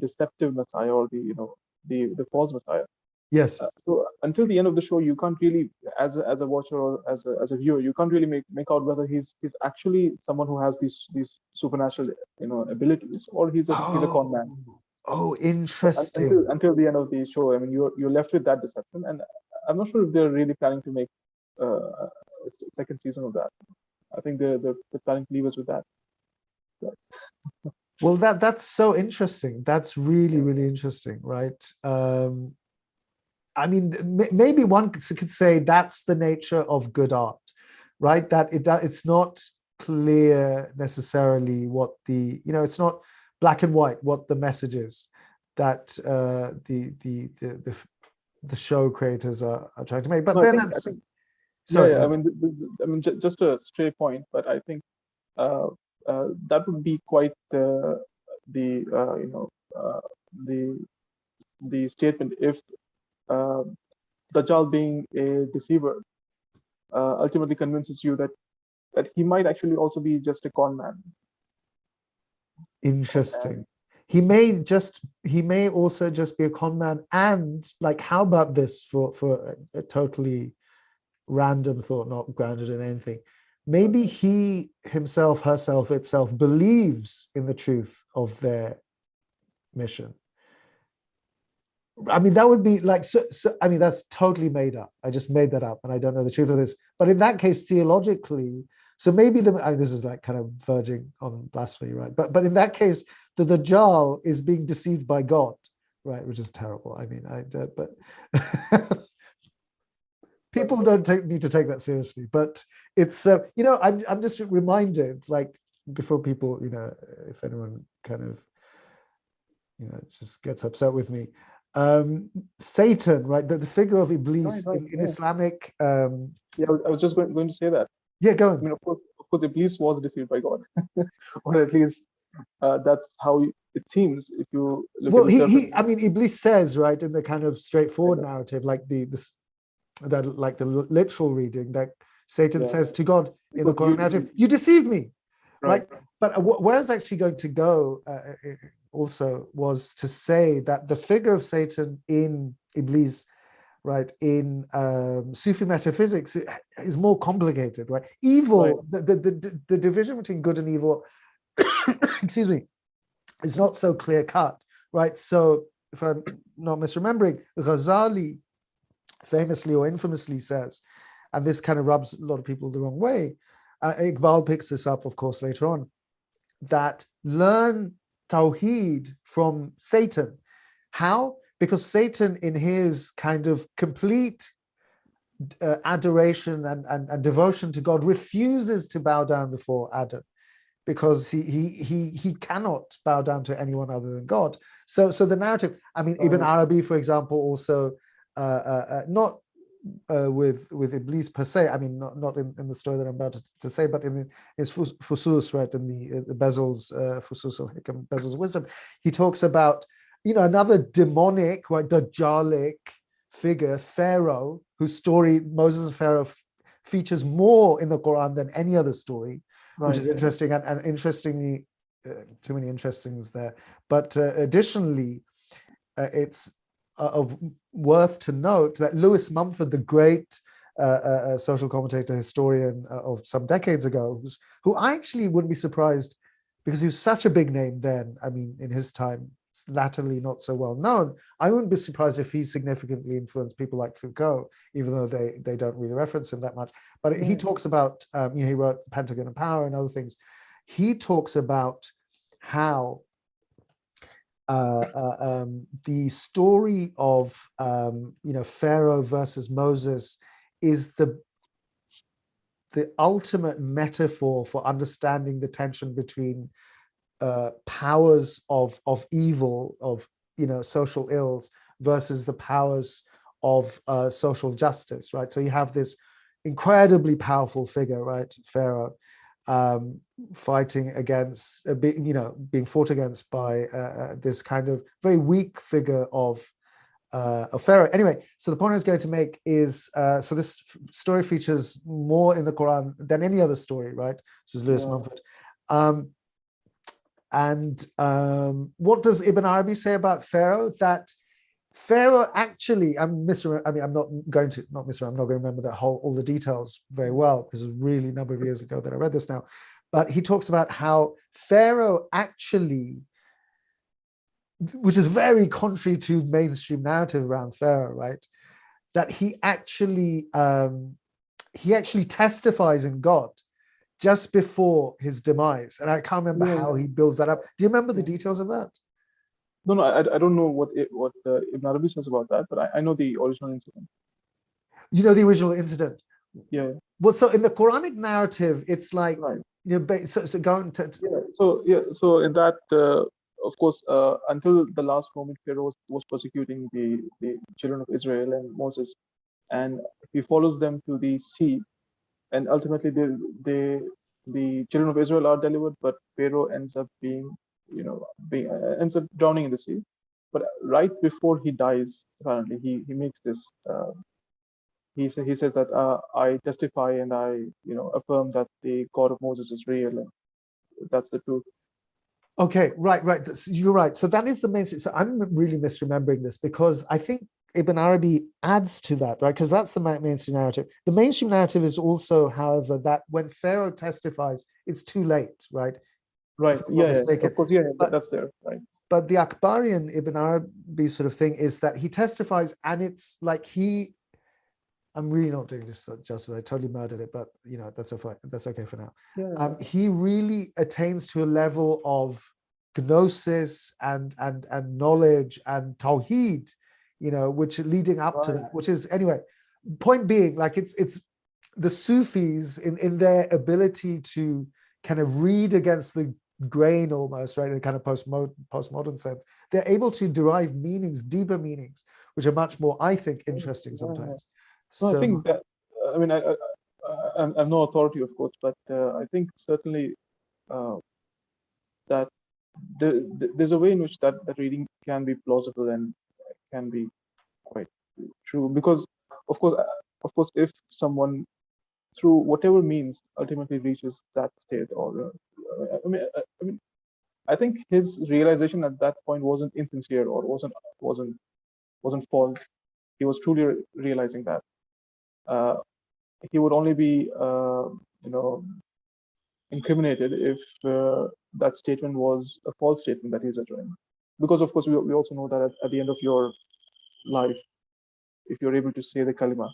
deceptive Messiah, or the false Messiah. Yes. So until the end of the show, you can't really, as a watcher or as a viewer, you can't really make out whether he's actually someone who has these supernatural abilities, or he's a con man. Oh, interesting. Until the end of the show, I mean, you're left with that deception, and I'm not sure if they're really planning to make a second season of that. I think they're planning to leave us with that. Well, that's so interesting. That's really, really interesting, right? I mean, maybe one could say that's the nature of good art, right? That it's not clear necessarily what it's not black and white what the message is that the show creators are trying to make. But I think sorry, I mean, just a stray point, but I think that would be quite the statement if Dajjal, being a deceiver, ultimately convinces you that he might actually also be just a con man. Interesting. He may also just be a con man. And like, how about this for a totally random thought, not grounded in anything? maybe he himself, herself, itself believes in the truth of their mission. I mean, that would be like, I mean, that's totally made up. I just made that up and I don't know the truth of this. But in that case, theologically, so maybe this is like kind of verging on blasphemy, right? But in that case, the Dajjal is being deceived by God, right? Which is terrible. I mean, but people don't need to take that seriously. But it's, I'm just reminded, like, before people, if anyone kind of, just gets upset with me, Satan, right? The figure of Iblis in Islamic. I was just going to say that. Yeah, go on. I mean, of course, Iblis was deceived by God, or at least that's how it seems. If you look at the I mean, Iblis says, right, in the kind of straightforward narrative, like the literal reading, that Satan says to God in the Quran narrative, "You deceived me," right? But where I was actually going to go also was to say that the figure of Satan in Iblis, right, in Sufi metaphysics, is more complicated, right? Evil, the division between good and evil, excuse me, is not so clear cut, right? So if I'm not misremembering, Ghazali famously or infamously says, and this kind of rubs a lot of people the wrong way, Iqbal picks this up, of course, later on, that learn Tawheed from Satan. How? Because Satan, in his kind of complete adoration and devotion to God, refuses to bow down before Adam, because he cannot bow down to anyone other than God. So the narrative, I mean, Ibn Arabi, for example, also not with Iblis per se, I mean, not in the story that I'm about to say, but in his Fusus, right, in the Bezel's Fusus or Hikam, Bezel's wisdom, he talks about, another demonic, right, Dajjalic figure, Pharaoh, whose story, Moses and Pharaoh, features more in the Quran than any other story, which is interesting, and interestingly, too many interestings there. But additionally, it's worth to note that Lewis Mumford, the great social commentator, historian of some decades ago, who I actually wouldn't be surprised, because he was such a big name then, I mean, in his time, latterly not so well known, I wouldn't be surprised if he significantly influenced people like Foucault, even though they don't really reference him that much. But he talks about, he wrote Pentagon and Power and other things. He talks about how the story of Pharaoh versus Moses is the ultimate metaphor for understanding the tension between powers of evil, of social ills, versus the powers of social justice, right? So you have this incredibly powerful figure, right, Pharaoh, fighting against, being fought against by this kind of very weak figure of Pharaoh. Anyway, so the point I was going to make is, so this story features more in the Quran than any other story, right? This is Lewis Mumford. And what does Ibn Arabi say about Pharaoh? That Pharaoh actually, I'm not going to remember all the details very well, because it was really a number of years ago that I read this now. But he talks about how Pharaoh actually, which is very contrary to mainstream narrative around Pharaoh, right? That he actually testifies in God just before his demise. And I can't remember how he builds that up. Do you remember the details of that? No, I don't know what Ibn Arabi says about that, but I know the original incident. You know the original incident? Yeah. Well, so in the Quranic narrative, it's like, so going to... So in that, of course, until the last moment, Pharaoh was persecuting the children of Israel and Moses, and he follows them to the sea, and ultimately the children of Israel are delivered, but Pharaoh ends up ends up drowning in the sea. But right before he dies, apparently he makes this. He says that I testify and I affirm that the God of Moses is real, and that's the truth. Okay, right. You're right. So that is the main. So I'm really misremembering this, because I think Ibn Arabi adds to that, right? Because that's the mainstream narrative. The mainstream narrative is also, however, that when Pharaoh testifies, it's too late, right? Right. If I'm not Yeah. mistaken. Of course. Yeah. But That's there. Right. but the Akbarian Ibn Arabi sort of thing is that he testifies, and it's like I'm really not doing this justice. I totally murdered it, but that's okay for now. Yeah. He really attains to a level of gnosis and knowledge and tawheed, which leading up to Right. that, which is anyway. Point being, like it's the Sufis in their ability to kind of read against the grain almost, right, in a kind of postmodern sense. They're able to derive meanings, deeper meanings, which are much more, I think, interesting sometimes. No, I So think that, I mean, I'm no authority, of course, but I think certainly that there's a way in which that reading can be plausible and can be quite true, because of course, if someone through whatever means ultimately reaches that state, or I think his realization at that point wasn't insincere or wasn't false. He was truly realizing that. He would only be incriminated if that statement was a false statement that he's uttering, because of course we also know that at the end of your life, if you're able to say the kalima,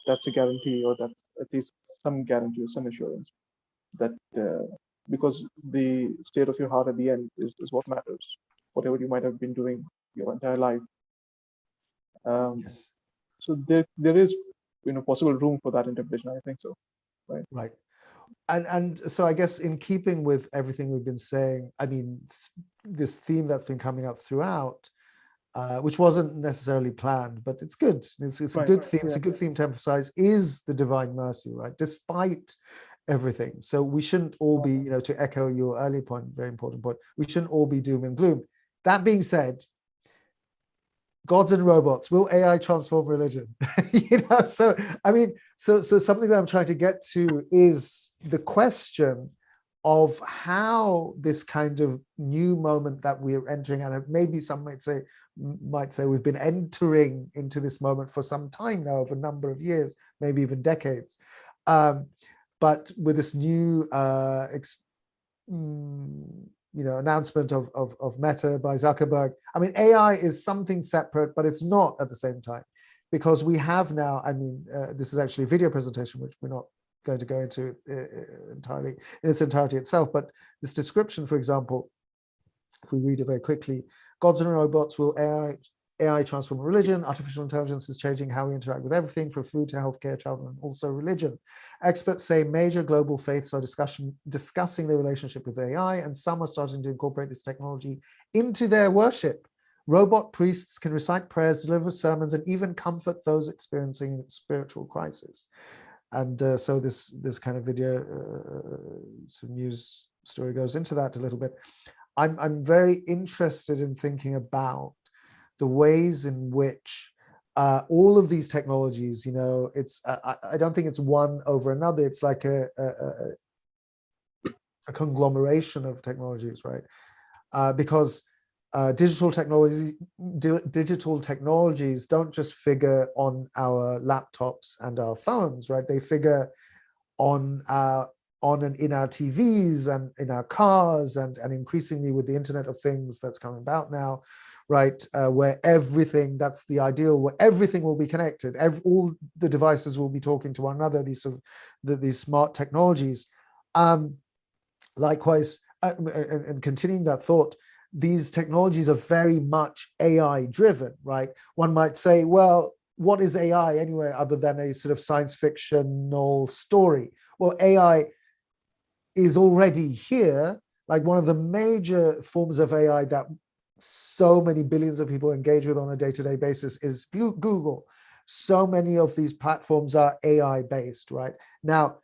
that's a guarantee, or that's at least some guarantee or some assurance that because the state of your heart at the end is what matters, whatever you might have been doing your entire life. yes. So there is possible room for that interpretation, I think so. Right. And so I guess in keeping with everything we've been saying, I mean, this theme that's been coming up throughout, which wasn't necessarily planned, but it's good. It's a good theme. It's a good theme to emphasize, is the divine mercy, right? Despite everything. So we shouldn't all be, to echo your earlier point, very important point, we shouldn't all be doom and gloom. That being said, gods and robots, will AI transform religion? So I mean, so something that I'm trying to get to is the question of how this kind of new moment that we're entering, and maybe some might say we've been entering into this moment for some time now, over a number of years, maybe even decades. But with this new announcement of Meta by Zuckerberg. I mean, AI is something separate, but it's not at the same time, because we have now, I mean, this is actually a video presentation, which we're not going to go into entirely in its entirety itself, but this description, for example, if we read it very quickly, gods and robots, will AI transform religion? Artificial intelligence is changing how we interact with everything, from food to healthcare, travel, and also religion. Experts say major global faiths are discussing their relationship with AI, and some are starting to incorporate this technology into their worship. Robot priests can recite prayers, deliver sermons, and even comfort those experiencing spiritual crisis. And so this kind of video, some news story goes into that a little bit. I'm very interested in thinking about the ways in which all of these technologies, it's I don't think it's one over another. It's like a conglomeration of technologies, right? Because digital technologies don't just figure on our laptops and our phones, right? They figure on and in our TVs and in our cars, and increasingly with the Internet of Things that's coming about now, right? Where everything, that's the ideal, where everything will be connected. All the devices will be talking to one another, these smart technologies. Likewise, and continuing that thought, these technologies are very much AI driven, right? One might say, well, what is AI anyway, other than a sort of science fictional story? Well, AI is already here. Like, one of the major forms of AI that so many billions of people engage with on a day-to-day basis is Google. So many of these platforms are AI based, right? Now,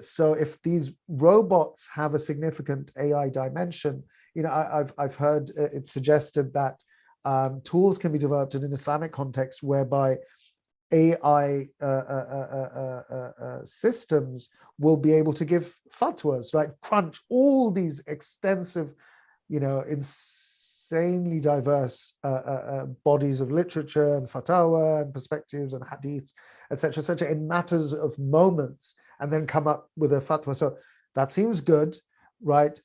so if these robots have a significant AI dimension, I've heard it suggested that tools can be developed in an Islamic context whereby AI systems will be able to give fatwas, right? Crunch all these extensive, insanely diverse bodies of literature and fatwa and perspectives and hadith, etc., in matters of moments, and then come up with a fatwa. So that seems good, right?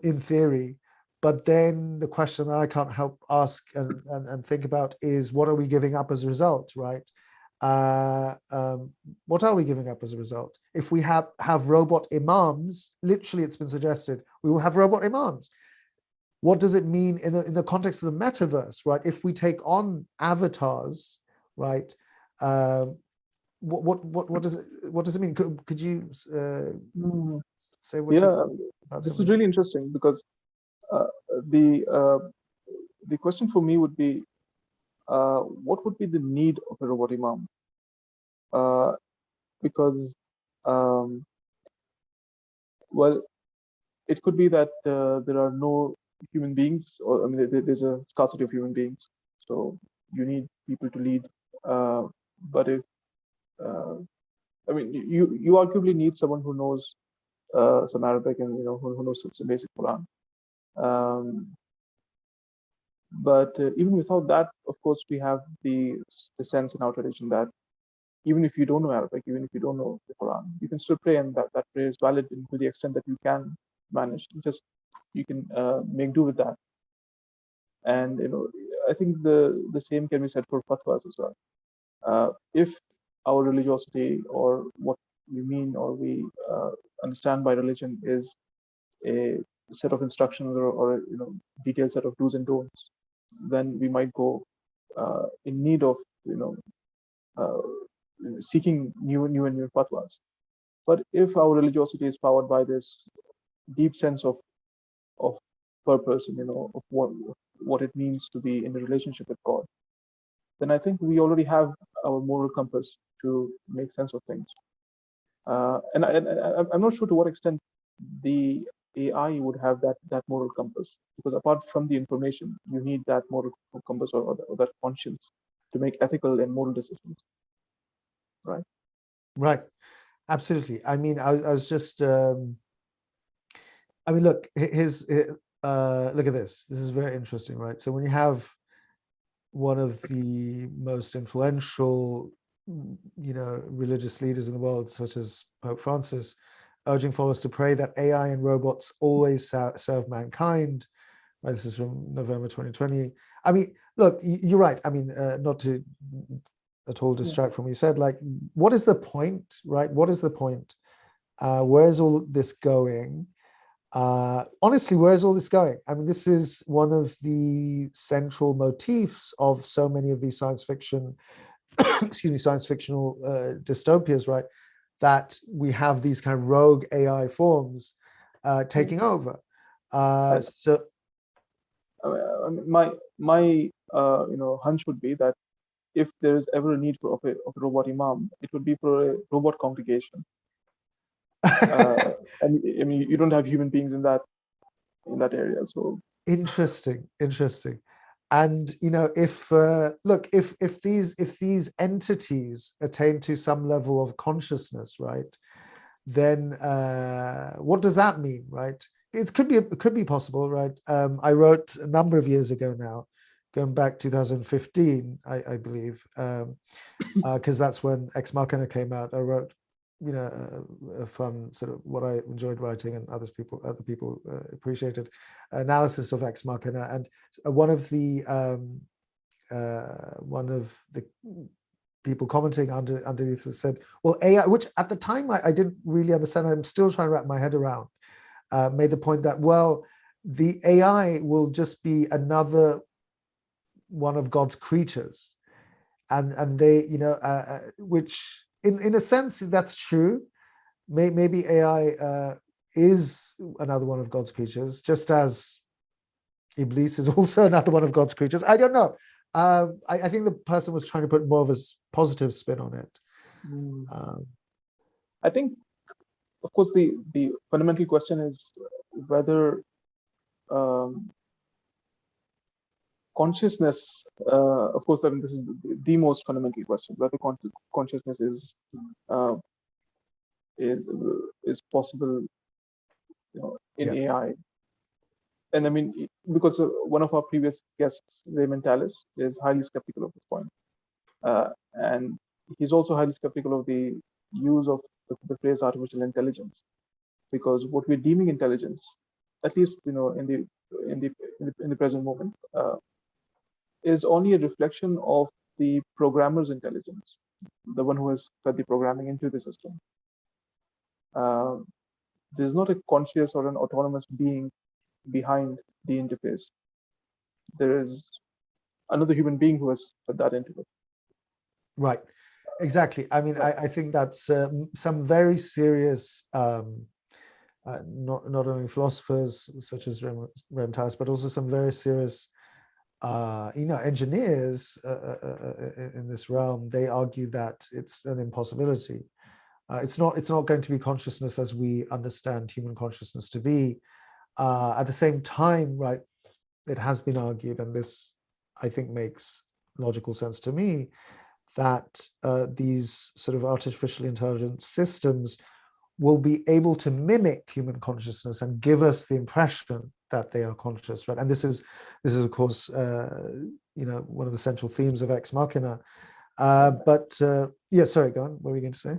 In theory, but then the question that I can't help ask and think about is, what are we giving up as a result, right? What are we giving up as a result? If we have robot imams, literally it's been suggested, we will have robot imams. What does it mean in the context of the metaverse, right? If we take on avatars, right? What does it mean? Could you say what you think about this something? is really interesting, because the question for me would be, what would be the need of a robot imam? Because well, it could be that there are no human beings, or I mean, there's a scarcity of human beings, so you need people to lead. But if I mean, you arguably need someone who knows some Arabic, and who knows some basic Quran. But even without that, of course, we have the sense in our tradition that even if you don't know Arabic, even if you don't know the Quran, you can still pray, and that prayer is valid to the extent that you can manage. Just you can make do with that. And I think the same can be said for fatwas as well. If our religiosity, or what we mean or we understand by religion, is a set of instructions, or detailed set of do's and don'ts, then we might go in need of seeking new fatwas. But if our religiosity is powered by this deep sense of purpose, and of what it means to be in a relationship with God, then I think we already have our moral compass to make sense of things. And I'm not sure to what extent the AI would have that moral compass, because apart from the information, you need that moral compass, or that conscience, to make ethical and moral decisions. Right. Right. Absolutely. I mean, I was just. I mean, look. Look at this. This is very interesting, right? So when you have one of the most influential, religious leaders in the world, such as Pope Francis, urging followers to pray that AI and robots always serve mankind. Right? This is from November 2020. I mean, look, you're right. I mean, not to at all distract from what you said. Like, what is the point, right? What is the point? Where's all this going? Honestly, where's all this going? I mean, this is one of the central motifs of so many of these science fiction, science fictional dystopias, right? That we have these kind of rogue AI forms taking over. So my hunch would be that if there is ever a need of a robot imam, it would be for a robot congregation. And I mean, you don't have human beings in that area. So interesting. And if look, if these entities attain to some level of consciousness, right, then what does that mean, right? It could be possible, right? I wrote a number of years ago now, going back 2015, I believe, because that's when Ex Machina came out. I wrote, a fun sort of, what I enjoyed writing and other people appreciated, analysis of Ex Machina, and one of the people commenting underneath said, well, AI, which at the time I didn't really understand, I'm still trying to wrap my head around, made the point that, well, the AI will just be another one of God's creatures, and they, which in a sense that's true. Maybe AI is another one of God's creatures, just as Iblis is also another one of God's creatures. I don't know. I think the person was trying to put more of a positive spin on it. I think, of course, the fundamental question is whether consciousness, of course, I mean, this is the most fundamental question, whether consciousness is possible, in AI. and I mean, because one of our previous guests, Raymond Tallis, is highly skeptical of this point, and he's also highly skeptical of the use of the phrase artificial intelligence, because what we're deeming intelligence, at least in the present moment, is only a reflection of the programmer's intelligence, the one who has fed the programming into the system. There's not a conscious or an autonomous being behind the interface. There is another human being who has put that into it. Right, exactly. I mean, I think that's some very serious, not only philosophers such as Rem Tallis, but also some very serious, engineers in this realm. They argue that it's an impossibility. It's not going to be consciousness as we understand human consciousness to be. At the same time, right, it has been argued, and this I think makes logical sense to me, that these sort of artificially intelligent systems will be able to mimic human consciousness and give us the impression that they are conscious, right? And this is of course one of the central themes of Ex Machina. Yeah, sorry, go on. What were you going to say?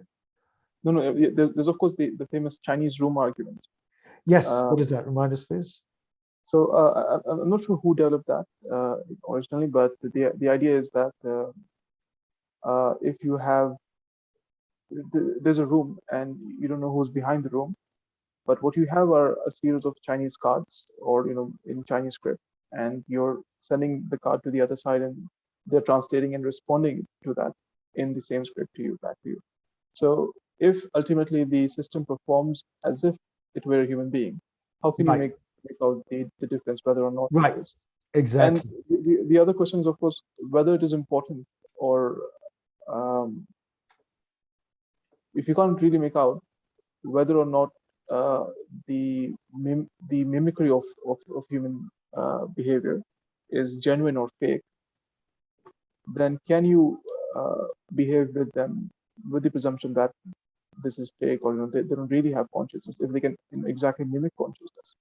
No. There's of course the famous Chinese room argument. Yes. What is that? Remind us, please. So I'm not sure who developed that originally, but the idea is that if you have there's a room and you don't know who's behind the room, but what you have are a series of Chinese cards, or in Chinese script, and you're sending the card to the other side, and they're translating and responding to that in the same script back to you. So if ultimately the system performs as if it were a human being, how can you make out the difference whether or not it is? Exactly. And the other question is, of course, whether it is important, or if you can't really make out whether or not the mimicry of human behavior is genuine or fake, then can you behave with them with the presumption that this is fake, or they don't really have consciousness if they can exactly mimic consciousness?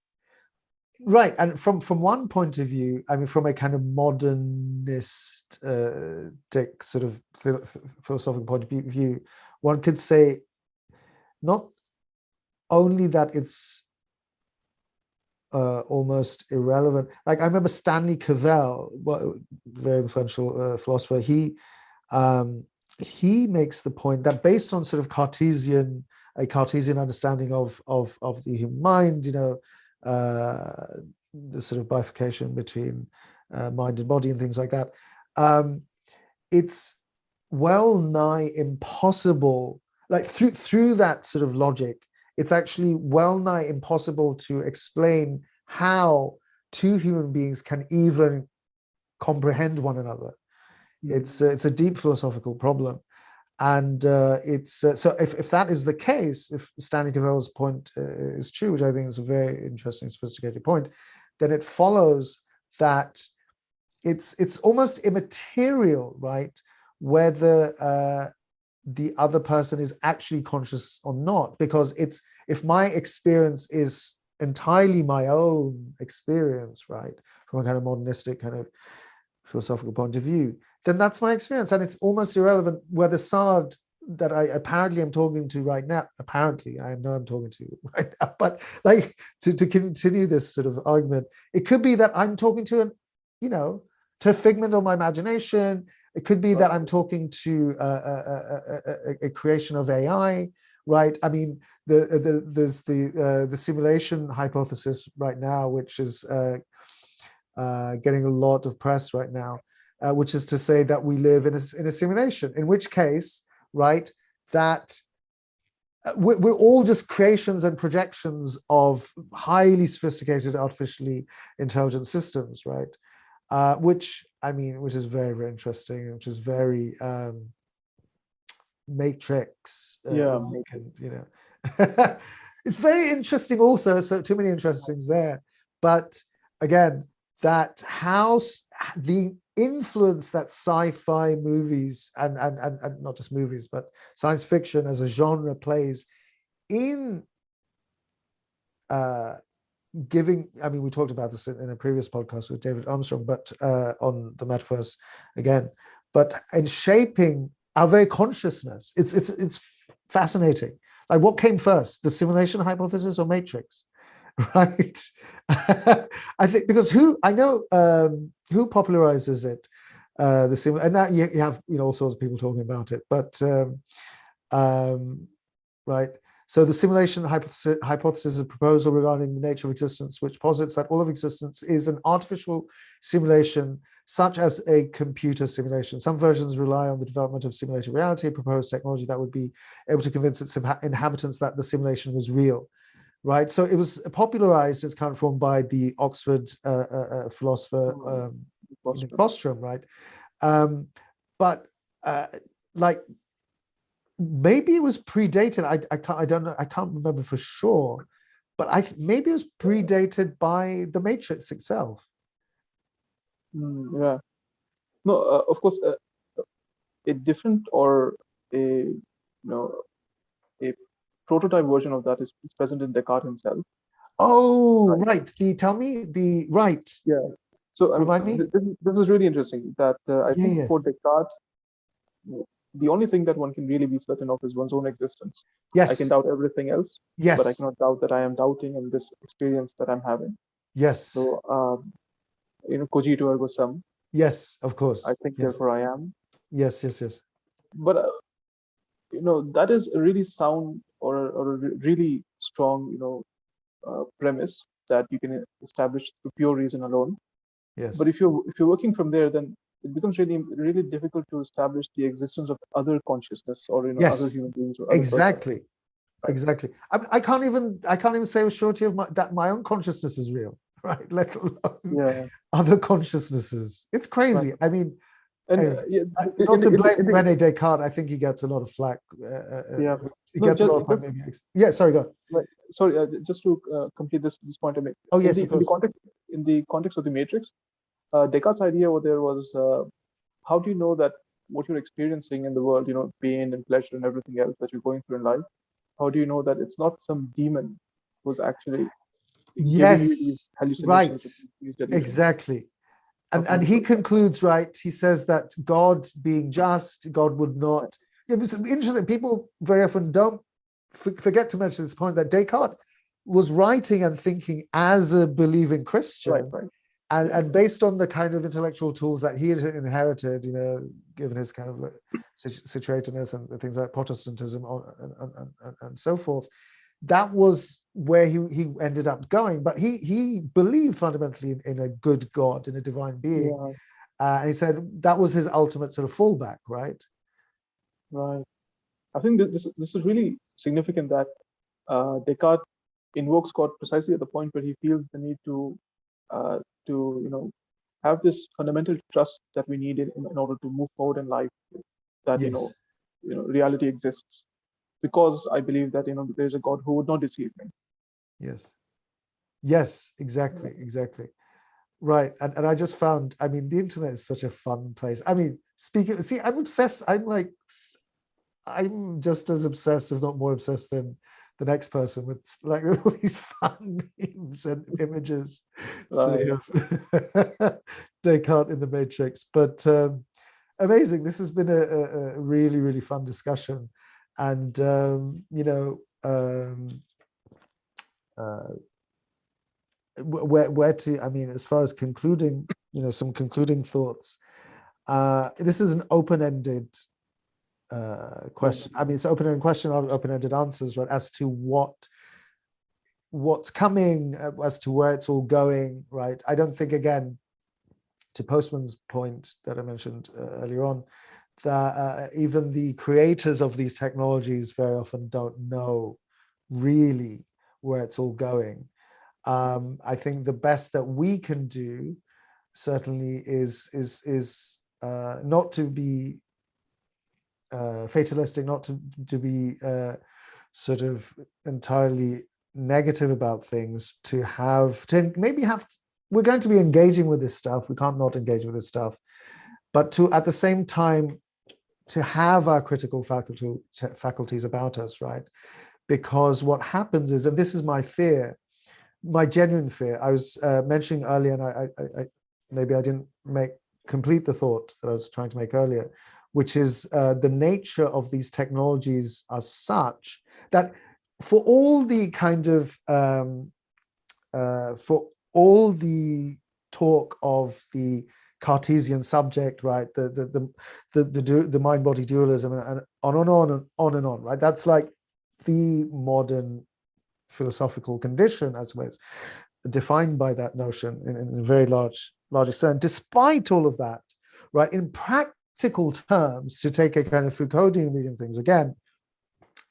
Right, and from one point of view, I mean, from a kind of modernist sort of philosophical point of view, one could say not only that it's almost irrelevant. Like I remember Stanley Cavell, very influential philosopher. He makes the point that based on sort of Cartesian understanding of the human mind, the sort of bifurcation between mind and body and things like that, it's well nigh impossible. Like through that sort of logic, it's actually well nigh impossible to explain how two human beings can even comprehend one another. It's a deep philosophical problem, and so if that is the case, if Stanley Cavell's point is true, which I think is a very interesting, sophisticated point, then it follows that it's almost immaterial, right, whether the other person is actually conscious or not, because if my experience is entirely my own experience, right, from a kind of modernistic kind of philosophical point of view, then that's my experience, and it's almost irrelevant whether Saad that I apparently am talking to right now, apparently I know I'm talking to you right now, but like to continue this sort of argument, it could be that I'm talking to to a figment of my imagination. It could be that I'm talking to a creation of AI, right? I mean, there's the simulation hypothesis right now, which is getting a lot of press right now, which is to say that we live in a simulation, in which case, right, that we're all just creations and projections of highly sophisticated artificially intelligent systems, right? Which is very, very interesting, which is very Matrix. It's very interesting also, so too many interesting things there. But again, that the influence that sci-fi movies and not just movies, but science fiction as a genre plays in giving, I mean, we talked about this in a previous podcast with David Armstrong, but on the Metaverse again, but in shaping our very consciousness. It's fascinating. Like, what came first, the simulation hypothesis or matrix? Right. I think, because who popularizes it, and now you have, all sorts of people talking about it, but right. So the simulation hypothesis is a proposal regarding the nature of existence, which posits that all of existence is an artificial simulation, such as a computer simulation. Some versions rely on the development of simulated reality, a proposed technology that would be able to convince its inhabitants that the simulation was real. Right. So it was popularized, it's kind of formed by the Oxford philosopher Bostrom, right? But like, maybe it was predated. I don't know. I can't remember for sure, but maybe it was predated by the Matrix itself. Yeah. No, of course, a different or a a prototype version of that is present in Descartes himself. Oh, right. Tell me the right. Yeah. So remind me. This is really interesting. That I think for Descartes, the only thing that one can really be certain of is one's own existence. Yes. I can doubt everything else. Yes. But I cannot doubt that I am doubting in this experience that I'm having. Yes. So cogito ergo sum. Yes, of course. I think, therefore I am. Yes. But that is a really sound or a really strong premise that you can establish through pure reason alone. Yes. But if you're working from there, then it becomes really difficult to establish the existence of other consciousness or other human beings or other exactly persons. Right. Exactly. I can't even say with surety that my own consciousness is real, right? Let alone other consciousnesses. It's crazy. Right. I mean, not to blame René Descartes. I think he gets a lot of flack. He gets a lot of flack. Maybe. Yeah. Sorry, go. Right. Sorry. Just to complete this point I make. Oh yes, in the context of the Matrix, Descartes' idea over there was, how do you know that what you're experiencing in the world, pain and pleasure and everything else that you're going through in life, how do you know that it's not some demon who's actually giving you these hallucinations? Right. Exactly. And he concludes, right, he says that God being just, God would not. It was interesting. People very often don't forget to mention this point, that Descartes was writing and thinking as a believing Christian. Right. And based on the kind of intellectual tools that he had inherited, given his kind of situatedness and things like Protestantism and so forth, that was where he ended up going. But he believed fundamentally in a good God, in a divine being. And he said that was his ultimate sort of fallback, right? Right. I think this is really significant that Descartes invokes God precisely at the point where he feels the need to have this fundamental trust that we need in order to move forward in life, that reality exists, because I believe that there's a God who would not deceive me. Yes, exactly. Right. And I just found, I mean, the internet is such a fun place. I mean, I'm obsessed. I'm just as obsessed, if not more obsessed, than the next person, with like all these fun memes and images. Descartes in the Matrix. But amazing. This has been a really, really fun discussion. And, where to, I mean, as far as concluding, some concluding thoughts, this is an open-ended question. I mean, it's an open-ended question, open-ended answers, right, as to what's coming, as to where it's all going, right? I don't think, again, to Postman's point that I mentioned earlier on, that even the creators of these technologies very often don't know really where it's all going. I think the best that we can do certainly is not to be fatalistic, not to be sort of entirely negative about things, we're going to be engaging with this stuff. We can't not engage with this stuff, but to at the same time to have our critical faculties about us, right? Because what happens is, and this is my fear, my genuine fear. I was mentioning earlier, and I maybe I didn't complete the thought that I was trying to make earlier, which is the nature of these technologies are such that for all the kind of for all the talk of the Cartesian subject, right? The mind-body dualism, and on and on and on and on, right? That's like the modern philosophical condition, as well as defined by that notion in a very large extent. Despite all of that, right? In practical terms, to take a kind of Foucauldian reading of things again,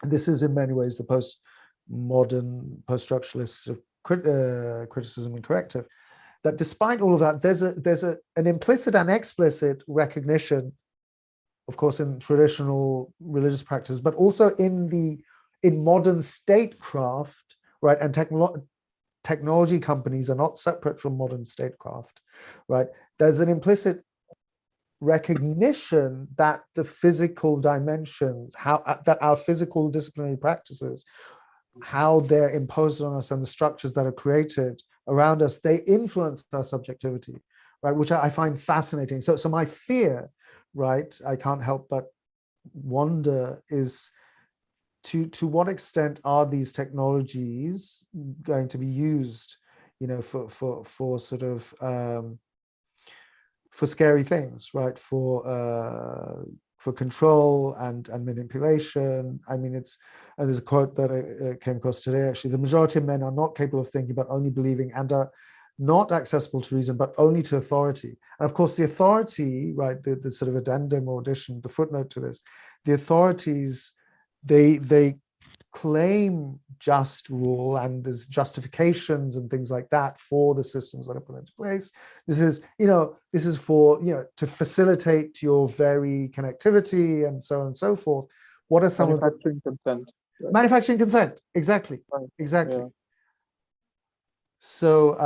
and this is in many ways the post-modern, post-structuralist criticism and corrective, that despite all of that, there's an implicit and explicit recognition, of course, in traditional religious practice, but also in modern statecraft, right? And technology companies are not separate from modern statecraft, right? There's an implicit recognition that the physical dimensions, that our physical disciplinary practices, how they're imposed on us, and the structures that are created around us, they influence our subjectivity, right? Which I find fascinating. So my fear, right, I can't help but wonder, is to what extent are these technologies going to be used, for sort of for scary things, right? For control and manipulation. I mean, there's a quote that I came across today, actually: the majority of men are not capable of thinking, but only believing, and are not accessible to reason, but only to authority. And of course, the authority, right, the sort of addendum or addition, the footnote to this, the authorities, they claim just rule, and there's justifications and things like that for the systems that are put into place. This is for, to facilitate your very connectivity and so on and so forth. What are some of the consent? Right? Manufacturing consent, exactly, right. exactly. Yeah. So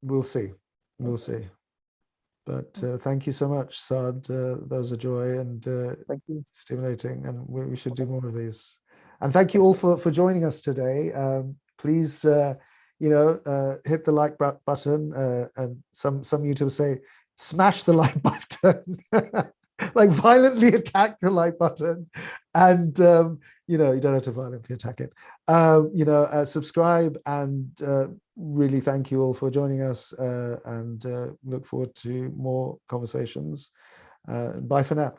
we'll see. But thank you so much, Saad. That was a joy and Thank you. stimulating, and we should do more of these. And thank you all for joining us today. Please, hit the like button, and some YouTubers say, smash the like button, like violently attack the like button, and you don't have to violently attack it. Subscribe, and really thank you all for joining us, and look forward to more conversations. Bye for now.